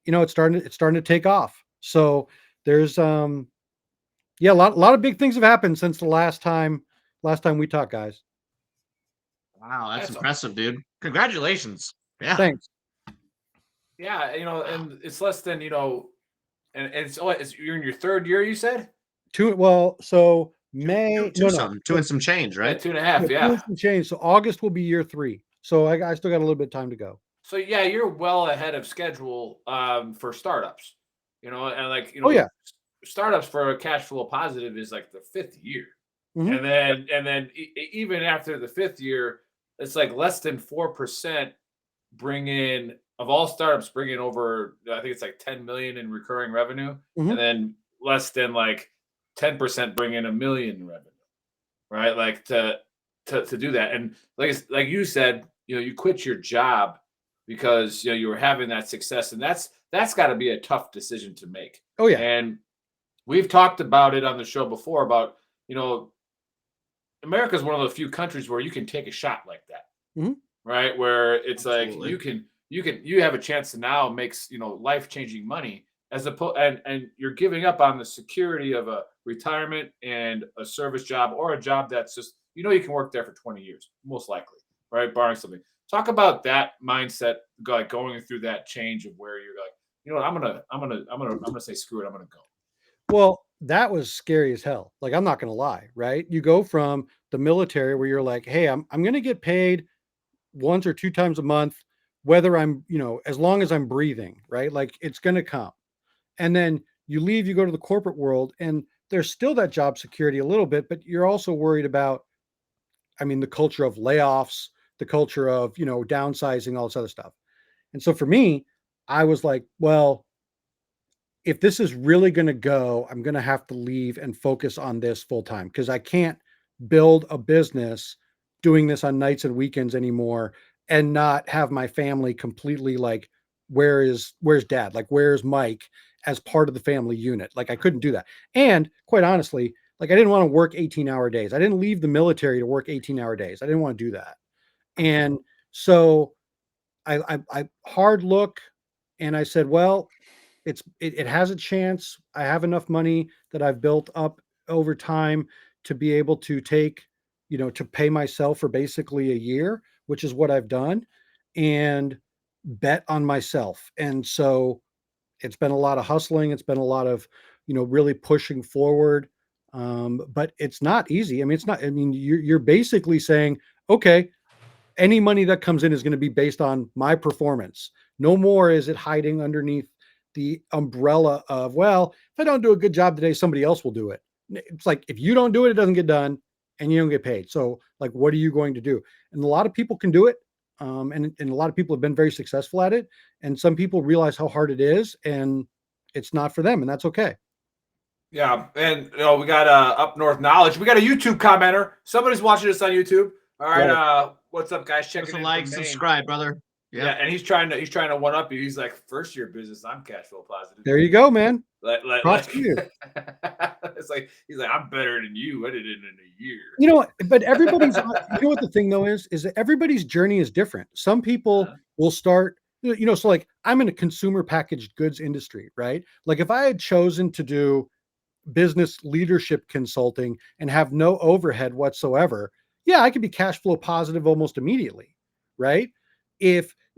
it's starting to take off. So there's yeah, a lot of big things have happened since the last time we talked, guys. Wow, that's That's impressive, dude. Congratulations. Yeah. Thanks. yeah, and it's less than and you're in your third year, you said? So Two, May, two no. something, two and some change, Yeah, right? 2.5. Two Yeah. and some change. So August will be year 3. So I still got a little bit of time to go. So yeah, you're well ahead of schedule for startups. And Oh yeah. startups for a cash flow positive is like the 5th year. Mhm. And then even after the 5th year, it's like less than 4% bring in of all startups bring in over, I think it's like 10 million in recurring revenue, and Mhm. then less than like 10% bring in a million in revenue, right? Like to do that. And like you said, you quit your job because you were having that success, and that's got to be a tough decision to make. Oh yeah. And we've talked about it on the show before about, America is one of the few countries where you can take a shot like that, Mhm. right? Where it's like Absolutely. you have a chance to now make life changing money as opposed, and you're giving up on the security of a retirement and a service job, or a job that's just you can work there for 20 years most likely, right? Barring something. Talk about that mindset, like going through that change of where you're like, I'm gonna say screw it, I'm gonna go. Well, that was scary as hell. Like, I'm not gonna lie, right? You go from the military where you're like, hey, I'm gonna get paid once or 2 times a month, whether as long as I'm breathing, right? Like, it's gonna come. And then you leave, you go to the corporate world, and there's still that job security a little bit, but you're also worried about, the culture of layoffs, the culture of, downsizing, all this other stuff. And so for me, I was like, well, if this is really going to go, I'm going to have to leave and focus on this full time, because I can't build a business doing this on nights and weekends anymore and not have my family completely like, where's dad? Like, where's Mike as part of the family unit? Like, I couldn't do that. And quite honestly, like, I didn't want to work 18-hour days. I didn't leave the military to work 18-hour days. I didn't want to do that. And so I hard look, and I said, well, it has a chance. I have enough money that I've built up over time to be able to to pay myself for basically a year, which is what I've done, and bet on myself. And so it's been a lot of hustling. It's been a lot of, really pushing forward. But it's not easy. It's not, you're basically saying, okay, any money that comes in is going to be based on my performance. No more is it hiding underneath the umbrella of, well, if I don't do a good job today, somebody else will do it. It's like, if you don't do it, it doesn't get done, and you don't get paid. So like, what are you going to do? And a lot of people can do it. And a lot of people have been very successful at it. And some people realize how hard it is, and it's not for them. And that's okay. Yeah, and we got up north knowledge. We got a YouTube commenter. Somebody's watching us on YouTube. All right, Right. what's up, guys? Give us Checking a in like, from Maine. subscribe, brother. Yeah, Yeah. and he's trying to one up you. He's like, first year business, I'm cash flow positive. There you go, man. Props Like to you. it's like he's like, I'm better than you. I did it in a year. But everybody's, what the thing though is that everybody's journey is different. Some people will start, so like, I'm in a consumer packaged goods industry, right? Like, if I had chosen to do business leadership consulting and have no overhead whatsoever, yeah, I could be cash flow positive almost immediately, right?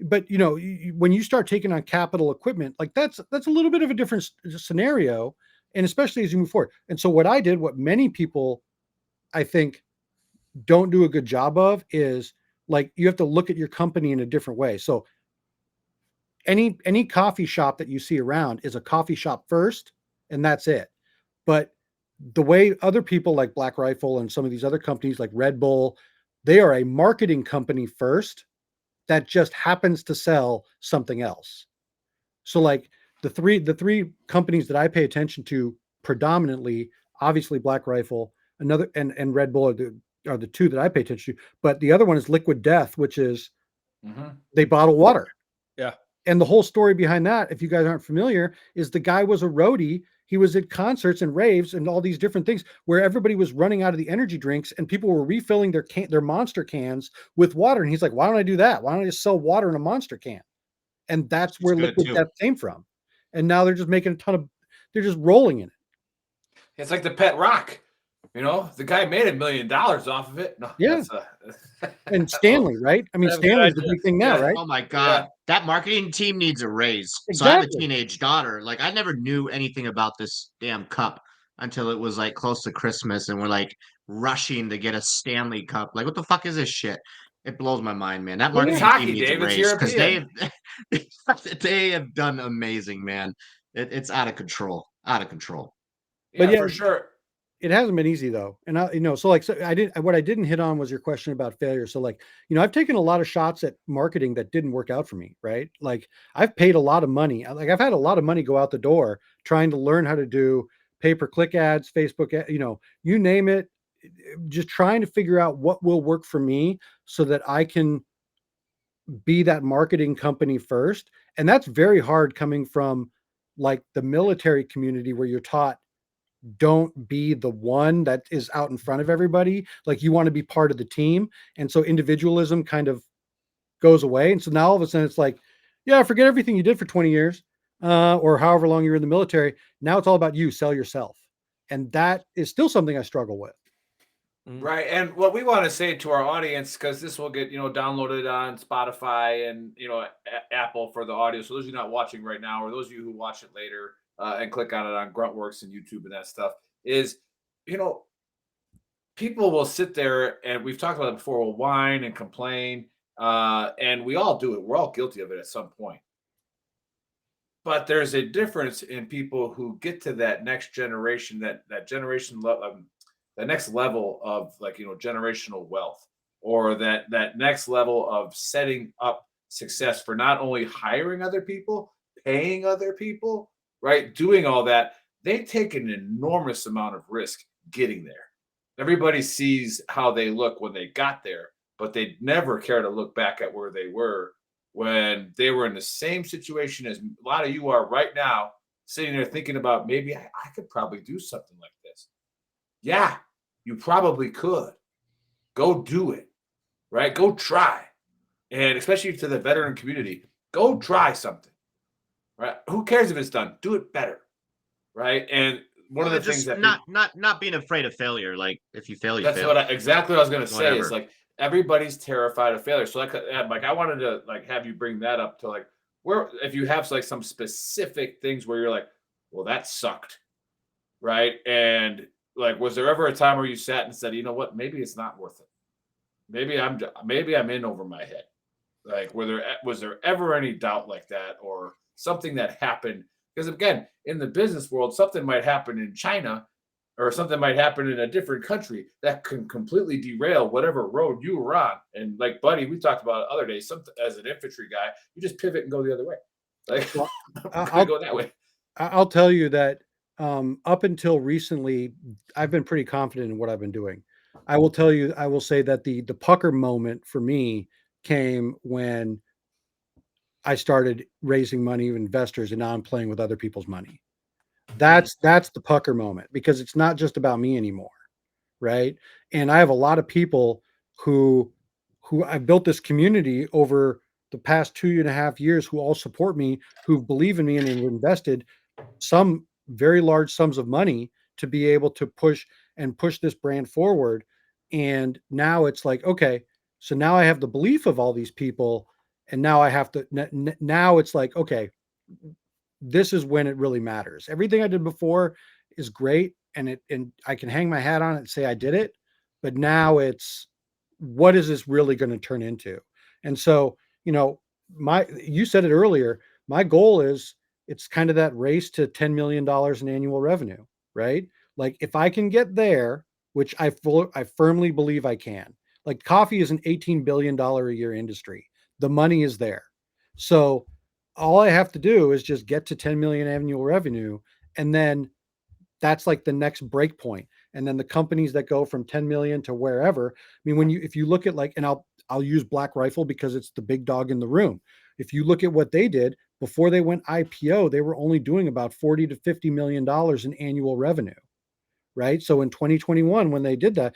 But when you start taking on capital equipment, like, that's a little bit of a different scenario, and especially as you move forward. And so what I did, what many people, I think, don't do a good job of, is like, you have to look at your company in a different way. So any coffee shop that you see around is a coffee shop first, and that's it. But the way other people like Black Rifle and some of these other companies like Red Bull, they are a marketing company first that just happens to sell something else. So like, the three companies that I pay attention to predominantly, obviously Black Rifle, another and Red Bull are the two that I pay attention to. But the other one is Liquid Death, which is they bottle water. Yeah. And the whole story behind that, if you guys aren't familiar, is the guy was a roadie. He was at concerts and raves and all these different things where everybody was running out of the energy drinks and people were refilling their monster cans with water. And he's like, why don't I do that? Why don't I just sell water in a monster can? And that's where Liquid Death came from. And now they're just making they're just rolling in it. It's like the Pet Rock. You know, the guy made $1 million off of it. No, yeah. And Stanley, right? I mean, Stanley's the big thing now, right? Oh my God. Yeah. That marketing team needs a raise. Exactly. So I have a teenage daughter. Like, I never knew anything about this damn cup until it was like close to Christmas and we're like rushing to get a Stanley cup. Like, what the fuck is this shit? It blows my mind, man. That marketing team needs a raise because they have done amazing, man. It's out of control. Out of control. Yeah, but yeah, for sure. It hasn't been easy though. And what I didn't hit on was your question about failure. So like, I've taken a lot of shots at marketing that didn't work out for me, right? Like I've paid a lot of money. Like I've had a lot of money go out the door trying to learn how to do pay-per-click ads, Facebook, you name it, just trying to figure out what will work for me so that I can be that marketing company first. And that's very hard coming from like the military community where you're taught, don't be the one that is out in front of everybody. Like you want to be part of the team. And so individualism kind of goes away. And so now all of a sudden it's like, yeah, forget everything you did for 20 years or however long you were in the military. Now it's all about you, sell yourself. And that is still something I struggle with. Right. And what we want to say to our audience, because this will get, downloaded on Spotify and, Apple for the audio. So those of you not watching right now, or those of you who watch it later, and click on it on Gruntworks and YouTube and that stuff is, people will sit there and we've talked about it before, will whine and complain. And we all do it. We're all guilty of it at some point. But there's a difference in people who get to that next generation, that generation, the next level of generational wealth, or that next level of setting up success for not only hiring other people, paying other people, right? Doing all that, they take an enormous amount of risk getting there. Everybody sees how they look when they got there, but they never care to look back at where they were when they were in the same situation as a lot of you are right now, sitting there thinking about maybe I could probably do something like this. Yeah, you probably could. Go do it, right? Go try. And especially to the veteran community, go try something. Right? Who cares if it's done? Do it better, right? And one of the things that not being afraid of failure. Like if you fail, you fail. That's exactly what I was going to say. Is like everybody's terrified of failure. So like I wanted to have you bring that up to where if you have some specific things where you're like, well, that sucked, right? And was there ever a time where you sat and said, you know what, maybe it's not worth it. Maybe I'm in over my head. Was there ever any doubt like that, or something that happened? Because again, in the business world, something might happen in China or something might happen in a different country that can completely derail whatever road you were on. And Buddy, we talked about it the other day, as an infantry guy, you just pivot and go the other way. I'll go that way. I'll tell you that up until recently, I've been pretty confident in what I've been doing. I will say that the pucker moment for me came when I started raising money of investors, and now I'm playing with other people's money. That's the pucker moment, because it's not just about me anymore, right? And I have a lot of people who I built this community over the past 2.5 years who all support me, who believe in me, and have invested some very large sums of money to be able to push this brand forward. And now it's like, okay, so now I have the belief of all these people. And now I have to, now it's like, okay, this is when it really matters. Everything I did before is great. And I can hang my hat on it and say I did it. But now it's, what is this really going to turn into? And so, you said it earlier, my goal is, it's kind of that race to $10 million in annual revenue, right? Like if I can get there, which I firmly believe I can. Like coffee is an $18 billion a year industry. The money is there. So all I have to do is just get to 10 million annual revenue. And then that's like the next break point. And then the companies that go from 10 million to wherever. I mean, if you look at like, and I'll use Black Rifle because it's the big dog in the room. If you look at what they did before they went IPO, they were only doing about $40 to $50 million in annual revenue. Right. So in 2021, when they did that,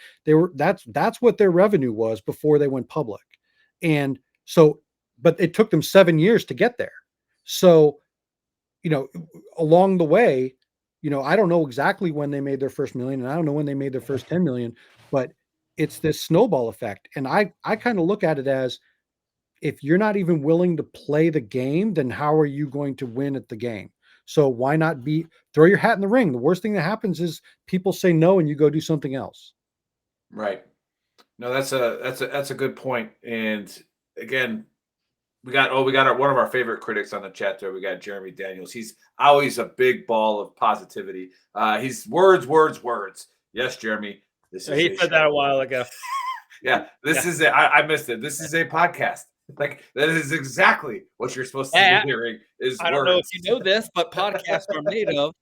that's what their revenue was before they went public. And so, but it took them 7 years to get there. So, along the way, I don't know exactly when they made their first million, and I don't know when they made their first 10 million, but it's this snowball effect. And I kind of look at it as, if you're not even willing to play the game, then how are you going to win at the game? So why not throw your hat in the ring? The worst thing that happens is people say no and you go do something else. Right. No, that's a good point. And again, we got one of our favorite critics on the chat there. We got Jeremy Daniels. He's always a big ball of positivity. He's words. Yes, Jeremy. This is He said that a while ago. Yeah, this is I missed it. This is a podcast. Like, that is exactly what you're supposed to be hearing. Is I don't know if you know this, but podcasts are made of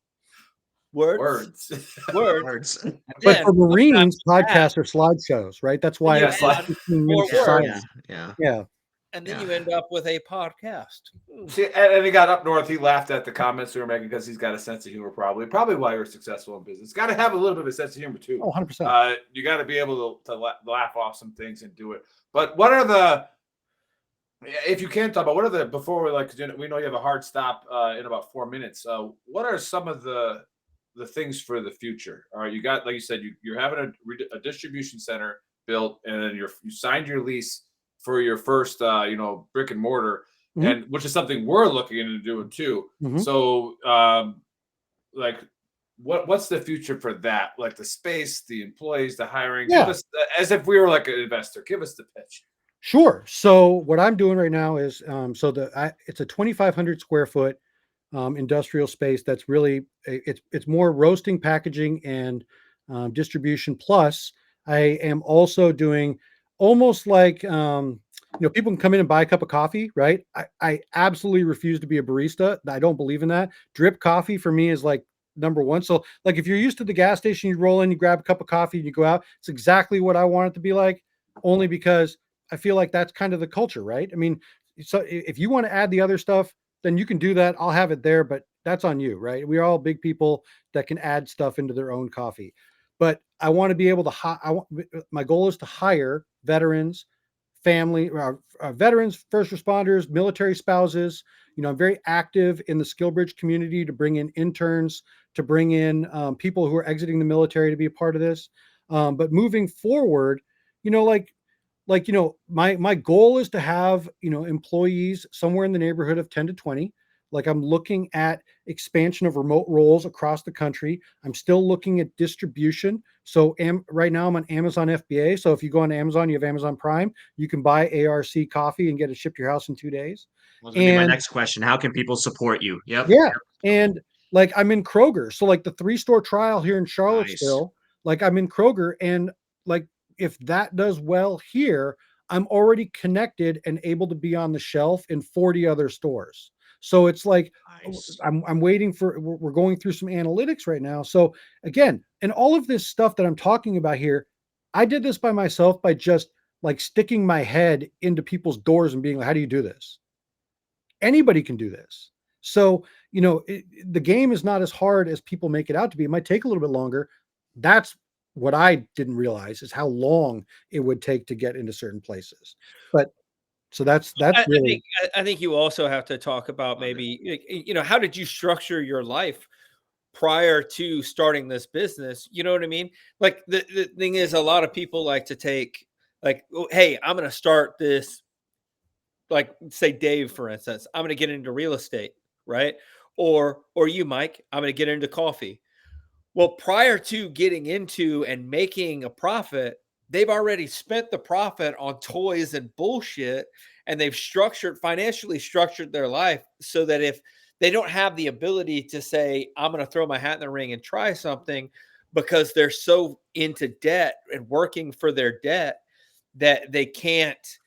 words. Words. But for Marines, podcasts are slideshows, right? That's why it's like 15 minutes of silence. Yeah. And then you end up with a podcast. See, and he got up north. He laughed at the comments we were making because he's got a sense of humor, probably why you're successful in business. Got to have a little bit of a sense of humor too. Oh, 100%. You got to be able to laugh off some things and do it. But what are if you can talk about, before we know you have a hard stop in about 4 minutes. What are some of the things for the future? All right, you got, like you said, you're having a distribution center built, and then you signed your lease for your first brick and mortar, and which is something we're looking into doing too. So what's the future for that? Like the space, the employees, the hiring. Give us, as if we were like an investor, give us the pitch. Sure. So what I'm doing right now is it's a 2,500 square foot industrial space. That's really it's more roasting, packaging, and distribution. Plus, I am also doing almost like people can come in and buy a cup of coffee, right? I absolutely refuse to be a barista. I don't believe in that. Drip coffee for me is like number one. So like if you're used to the gas station, you roll in, you grab a cup of coffee, and you go out. It's exactly what I want it to be like. Only because I feel like that's kind of the culture, right? I mean, so if you want to add the other stuff, then you can do that. I'll have it there, but that's on you, right? We're all big people that can add stuff into their own coffee. But I want to be able to my goal is to hire veterans, veterans, first responders, military spouses. I'm very active in the SkillBridge community to bring in interns, to bring in people who are exiting the military to be a part of this. But moving forward, my goal is to have, employees somewhere in the neighborhood of 10 to 20. Like I'm looking at expansion of remote roles across the country. I'm still looking at distribution. So right now I'm on Amazon FBA. So if you go on Amazon, you have Amazon Prime, you can buy ARC coffee and get it shipped to your house in 2 days. Well, that's my next question. How can people support you? Yeah. And like I'm in Kroger. So like the 3-store trial here in Charlottesville, like I'm in Kroger, and like, if that does well here, I'm already connected and able to be on the shelf in 40 other stores. So it's like, I'm waiting we're going through some analytics right now. So again, and all of this stuff that I'm talking about here, I did this by myself by just like sticking my head into people's doors and being like, how do you do this? Anybody can do this. So, the game is not as hard as people make it out to be. It might take a little bit longer. That's what I didn't realize is how long it would take to get into certain places. But so that's really. I think you also have to talk about maybe, how did you structure your life prior to starting this business? You know what I mean? Like the thing is, a lot of people like to take like, oh, hey, I'm going to start this. Like say Dave, for instance, I'm going to get into real estate, right? Or you, Mike, I'm going to get into coffee. Well, prior to getting into and making a profit, they've already spent the profit on toys and bullshit, and they've financially structured their life so that if they don't have the ability to say, I'm going to throw my hat in the ring and try something, because they're so into debt and working for their debt that they can't.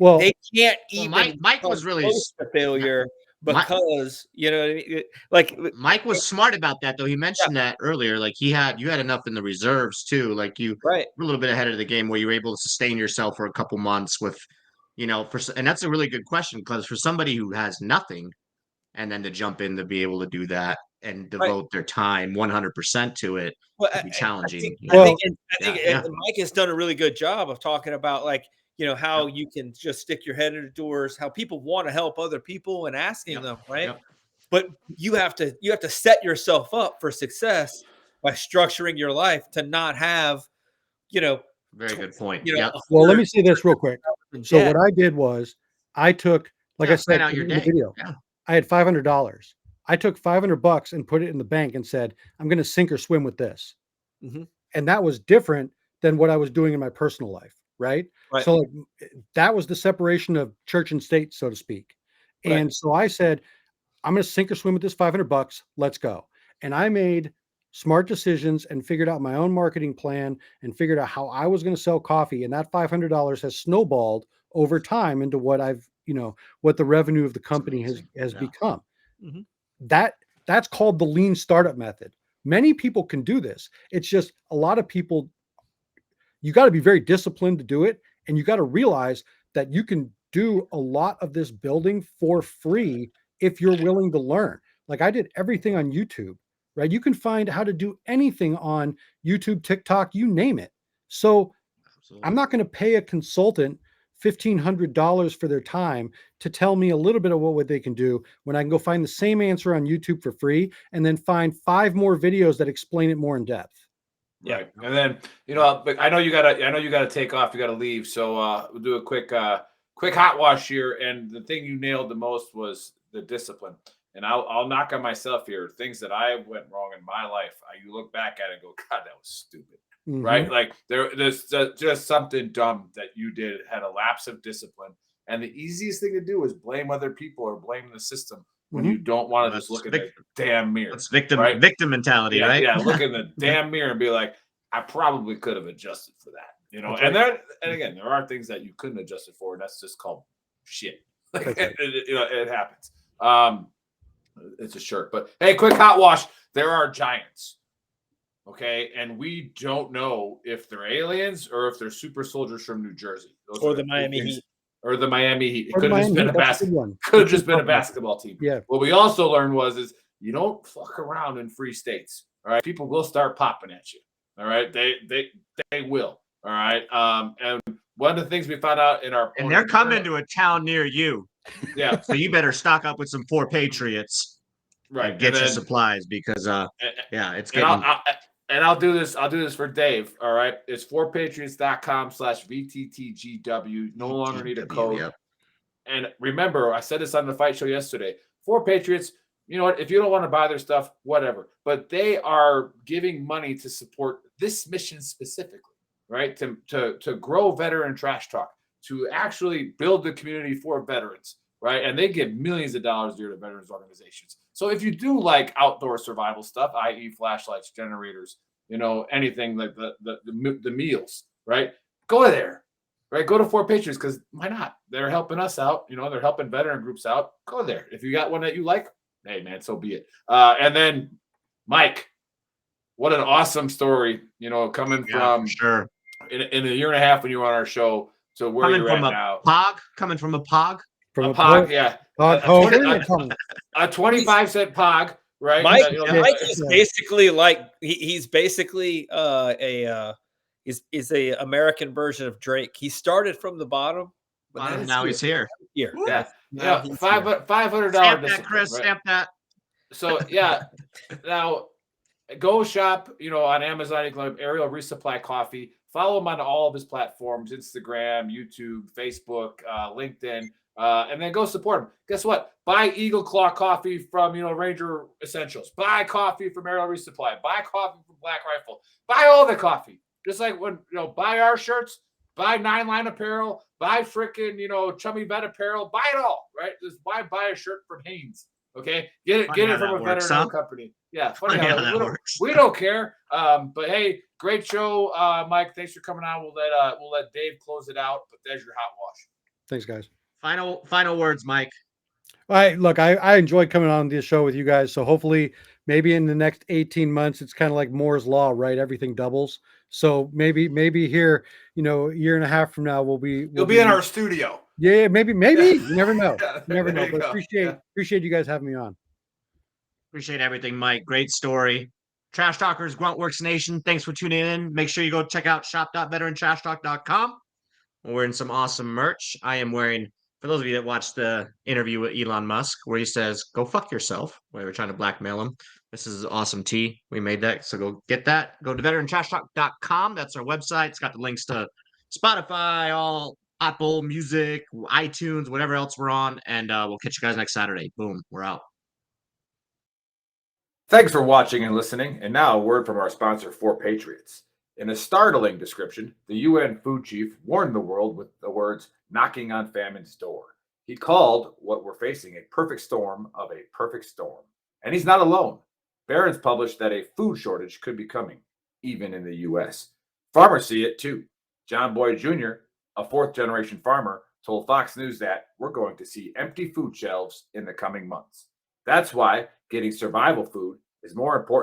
Well, they can't even. Mike was really close to failure because you know what I mean? Like Mike was smart about that, though. He mentioned that earlier. Like you had enough in the reserves too. Like you right. were a little bit ahead of the game where you were able to sustain yourself for a couple months with, and that's a really good question because for somebody who has nothing and then to jump in to be able to do that and Right. devote their time 100% to it Well, could be challenging. Well, I think yeah. Mike has done a really good job of talking about like how you can just stick your head in the doors, how people want to help other people and asking them, right? Yep. But you have to set yourself up for success by structuring your life to not have, Very good point. you know, Yep. well, let me say this real quick. in So debt. what I did was I took, like I Plan said out in your the day. video, Yeah. I had $500. I took $500 and put it in the bank and said, I'm going to sink or swim with this. Mhm. And that was different than what I was doing in my personal life. Right. Right. So like, that was the separation of church and state, so to speak. Right. And so I said, I'm going to sink or swim with this $500. Let's go. And I made smart decisions and figured out my own marketing plan and figured out how I was going to sell coffee. And that $500 has snowballed over time into what what the revenue of the company has amazing. Yeah. become. Mhm. That's called the lean startup method. Many people can do this. It's just a lot of people, you got to be very disciplined to do it. And you got to realize that you can do a lot of this building for free if you're willing to learn. Like I did everything on YouTube, right? You can find how to do anything on YouTube, TikTok, you name it. So Absolutely. I'm not going to pay a consultant $1,500 for their time to tell me a little bit of what they can do when I can go find the same answer on YouTube for free and then find 5 more videos that explain it more in depth. Yeah. Right. And then, but I know you gotta take off, you gotta leave. So we'll do a quick hot wash here. And the thing you nailed the most was the discipline. And I'll knock on myself here. Things that I went wrong in my life. You look back at it and go, God, that was stupid. Right? Like there's just something dumb that you did, had a lapse of discipline. And the easiest thing to do is blame other people or blame the system when you don't want to just look in the damn mirror. That's victim right? mentality, right? Yeah, look in the damn mirror and be like, I probably could have adjusted for that, and again, there are things that you couldn't adjust it for, and that's just called shit. Like, it happens. It's a shirt, but hey, quick hot wash. There are giants, okay, and we don't know if they're aliens or if they're super soldiers from New Jersey, Or the Miami Heat. Or the Miami Heat. It Or could have just been could have just been a basketball team. Yeah. What we also learned is you don't fuck around in free states. All right. People will start popping at you. All right. They will. All right. And one of the things we found out in our and they're coming to a town near you. Yeah. So you better stock up with some 4 Patriots. Right. And get your supplies because it's getting I'll do this for Dave. All right. It's 4patriots.com/VTTGW. No longer need a code. Yep. And remember, I said this on the fight show yesterday. 4Patriots, you know what? If you don't want to buy their stuff, whatever. But they are giving money to support this mission specifically, right? To grow veteran trash talk, to actually build the community for veterans, right? And they give millions of dollars a year to veterans organizations. So if you do like outdoor survival stuff, i.e., flashlights, generators, anything like the meals, right? Go there, right? Go to 4Patriots because why not? They're helping us out. They're helping veteran groups out. Go there. If you got one that you like, hey man, so be it. And then Mike, what an awesome story, coming from sure in a year and a half when you were on our show to where you're at now. Coming from a pog. From a pog, yeah. A 25-cent pog, right? Mike is basically like he's basically he's a American version of Drake. He started from the bottom, but now he's here. Yeah, $500. Stamp that, Chris. Right? Stamp that. So yeah, now go shop. On Amazon, you can look Ariel Resupply Coffee. Follow him on all of his platforms: Instagram, YouTube, Facebook, LinkedIn. And then go support him. Guess what? Buy Eagle Claw coffee from, Ranger Essentials. Buy coffee from Aerial Resupply. Buy coffee from Black Rifle. Buy all the coffee. Just like when, buy our shirts, buy 9 Line Apparel, buy freaking, Chummy Vet Apparel. Buy it all, right? Just buy a shirt from Hanes. Okay? Get it from a veteran company. Yeah, funny how that works. We don't care. But hey, great show, Mike. Thanks for coming on. We'll let Dave close it out, but there's your hot wash. Thanks, guys. Final words, Mike. I enjoyed coming on this show with you guys. So hopefully, maybe in the next 18 months, it's kind of like Moore's law, right? Everything doubles. So maybe here, a year and a half from now, You'll we'll be in our studio. yeah, maybe you never know, you never There know. you But go. Yeah. appreciate you guys having me on. Appreciate everything, Mike. Great story. Trash Talkers, Gruntworks Nation, thanks for tuning in. Make sure you go check out shop.veterantrashtalk.com. We're wearing some awesome merch. I am wearing, for those of you that watched the interview with Elon Musk, where he says, go fuck yourself, where we're trying to blackmail him. This is an awesome tee. We made that. So go get that. Go to VeteranTrashTalk.com. That's our website. It's got the links to Spotify, all Apple Music, iTunes, whatever else we're on. And we'll catch you guys next Saturday. Boom. We're out. Thanks for watching and listening. And now a word from our sponsor, For Patriots. In a startling description, the UN food chief warned the world with the words, knocking on famine's door. He called what we're facing a perfect storm of a perfect storm. And he's not alone. Barron's published that a food shortage could be coming, even in the U.S. Farmers see it too. John Boyd Jr., a fourth-generation farmer, told Fox News that we're going to see empty food shelves in the coming months. That's why getting survival food is more important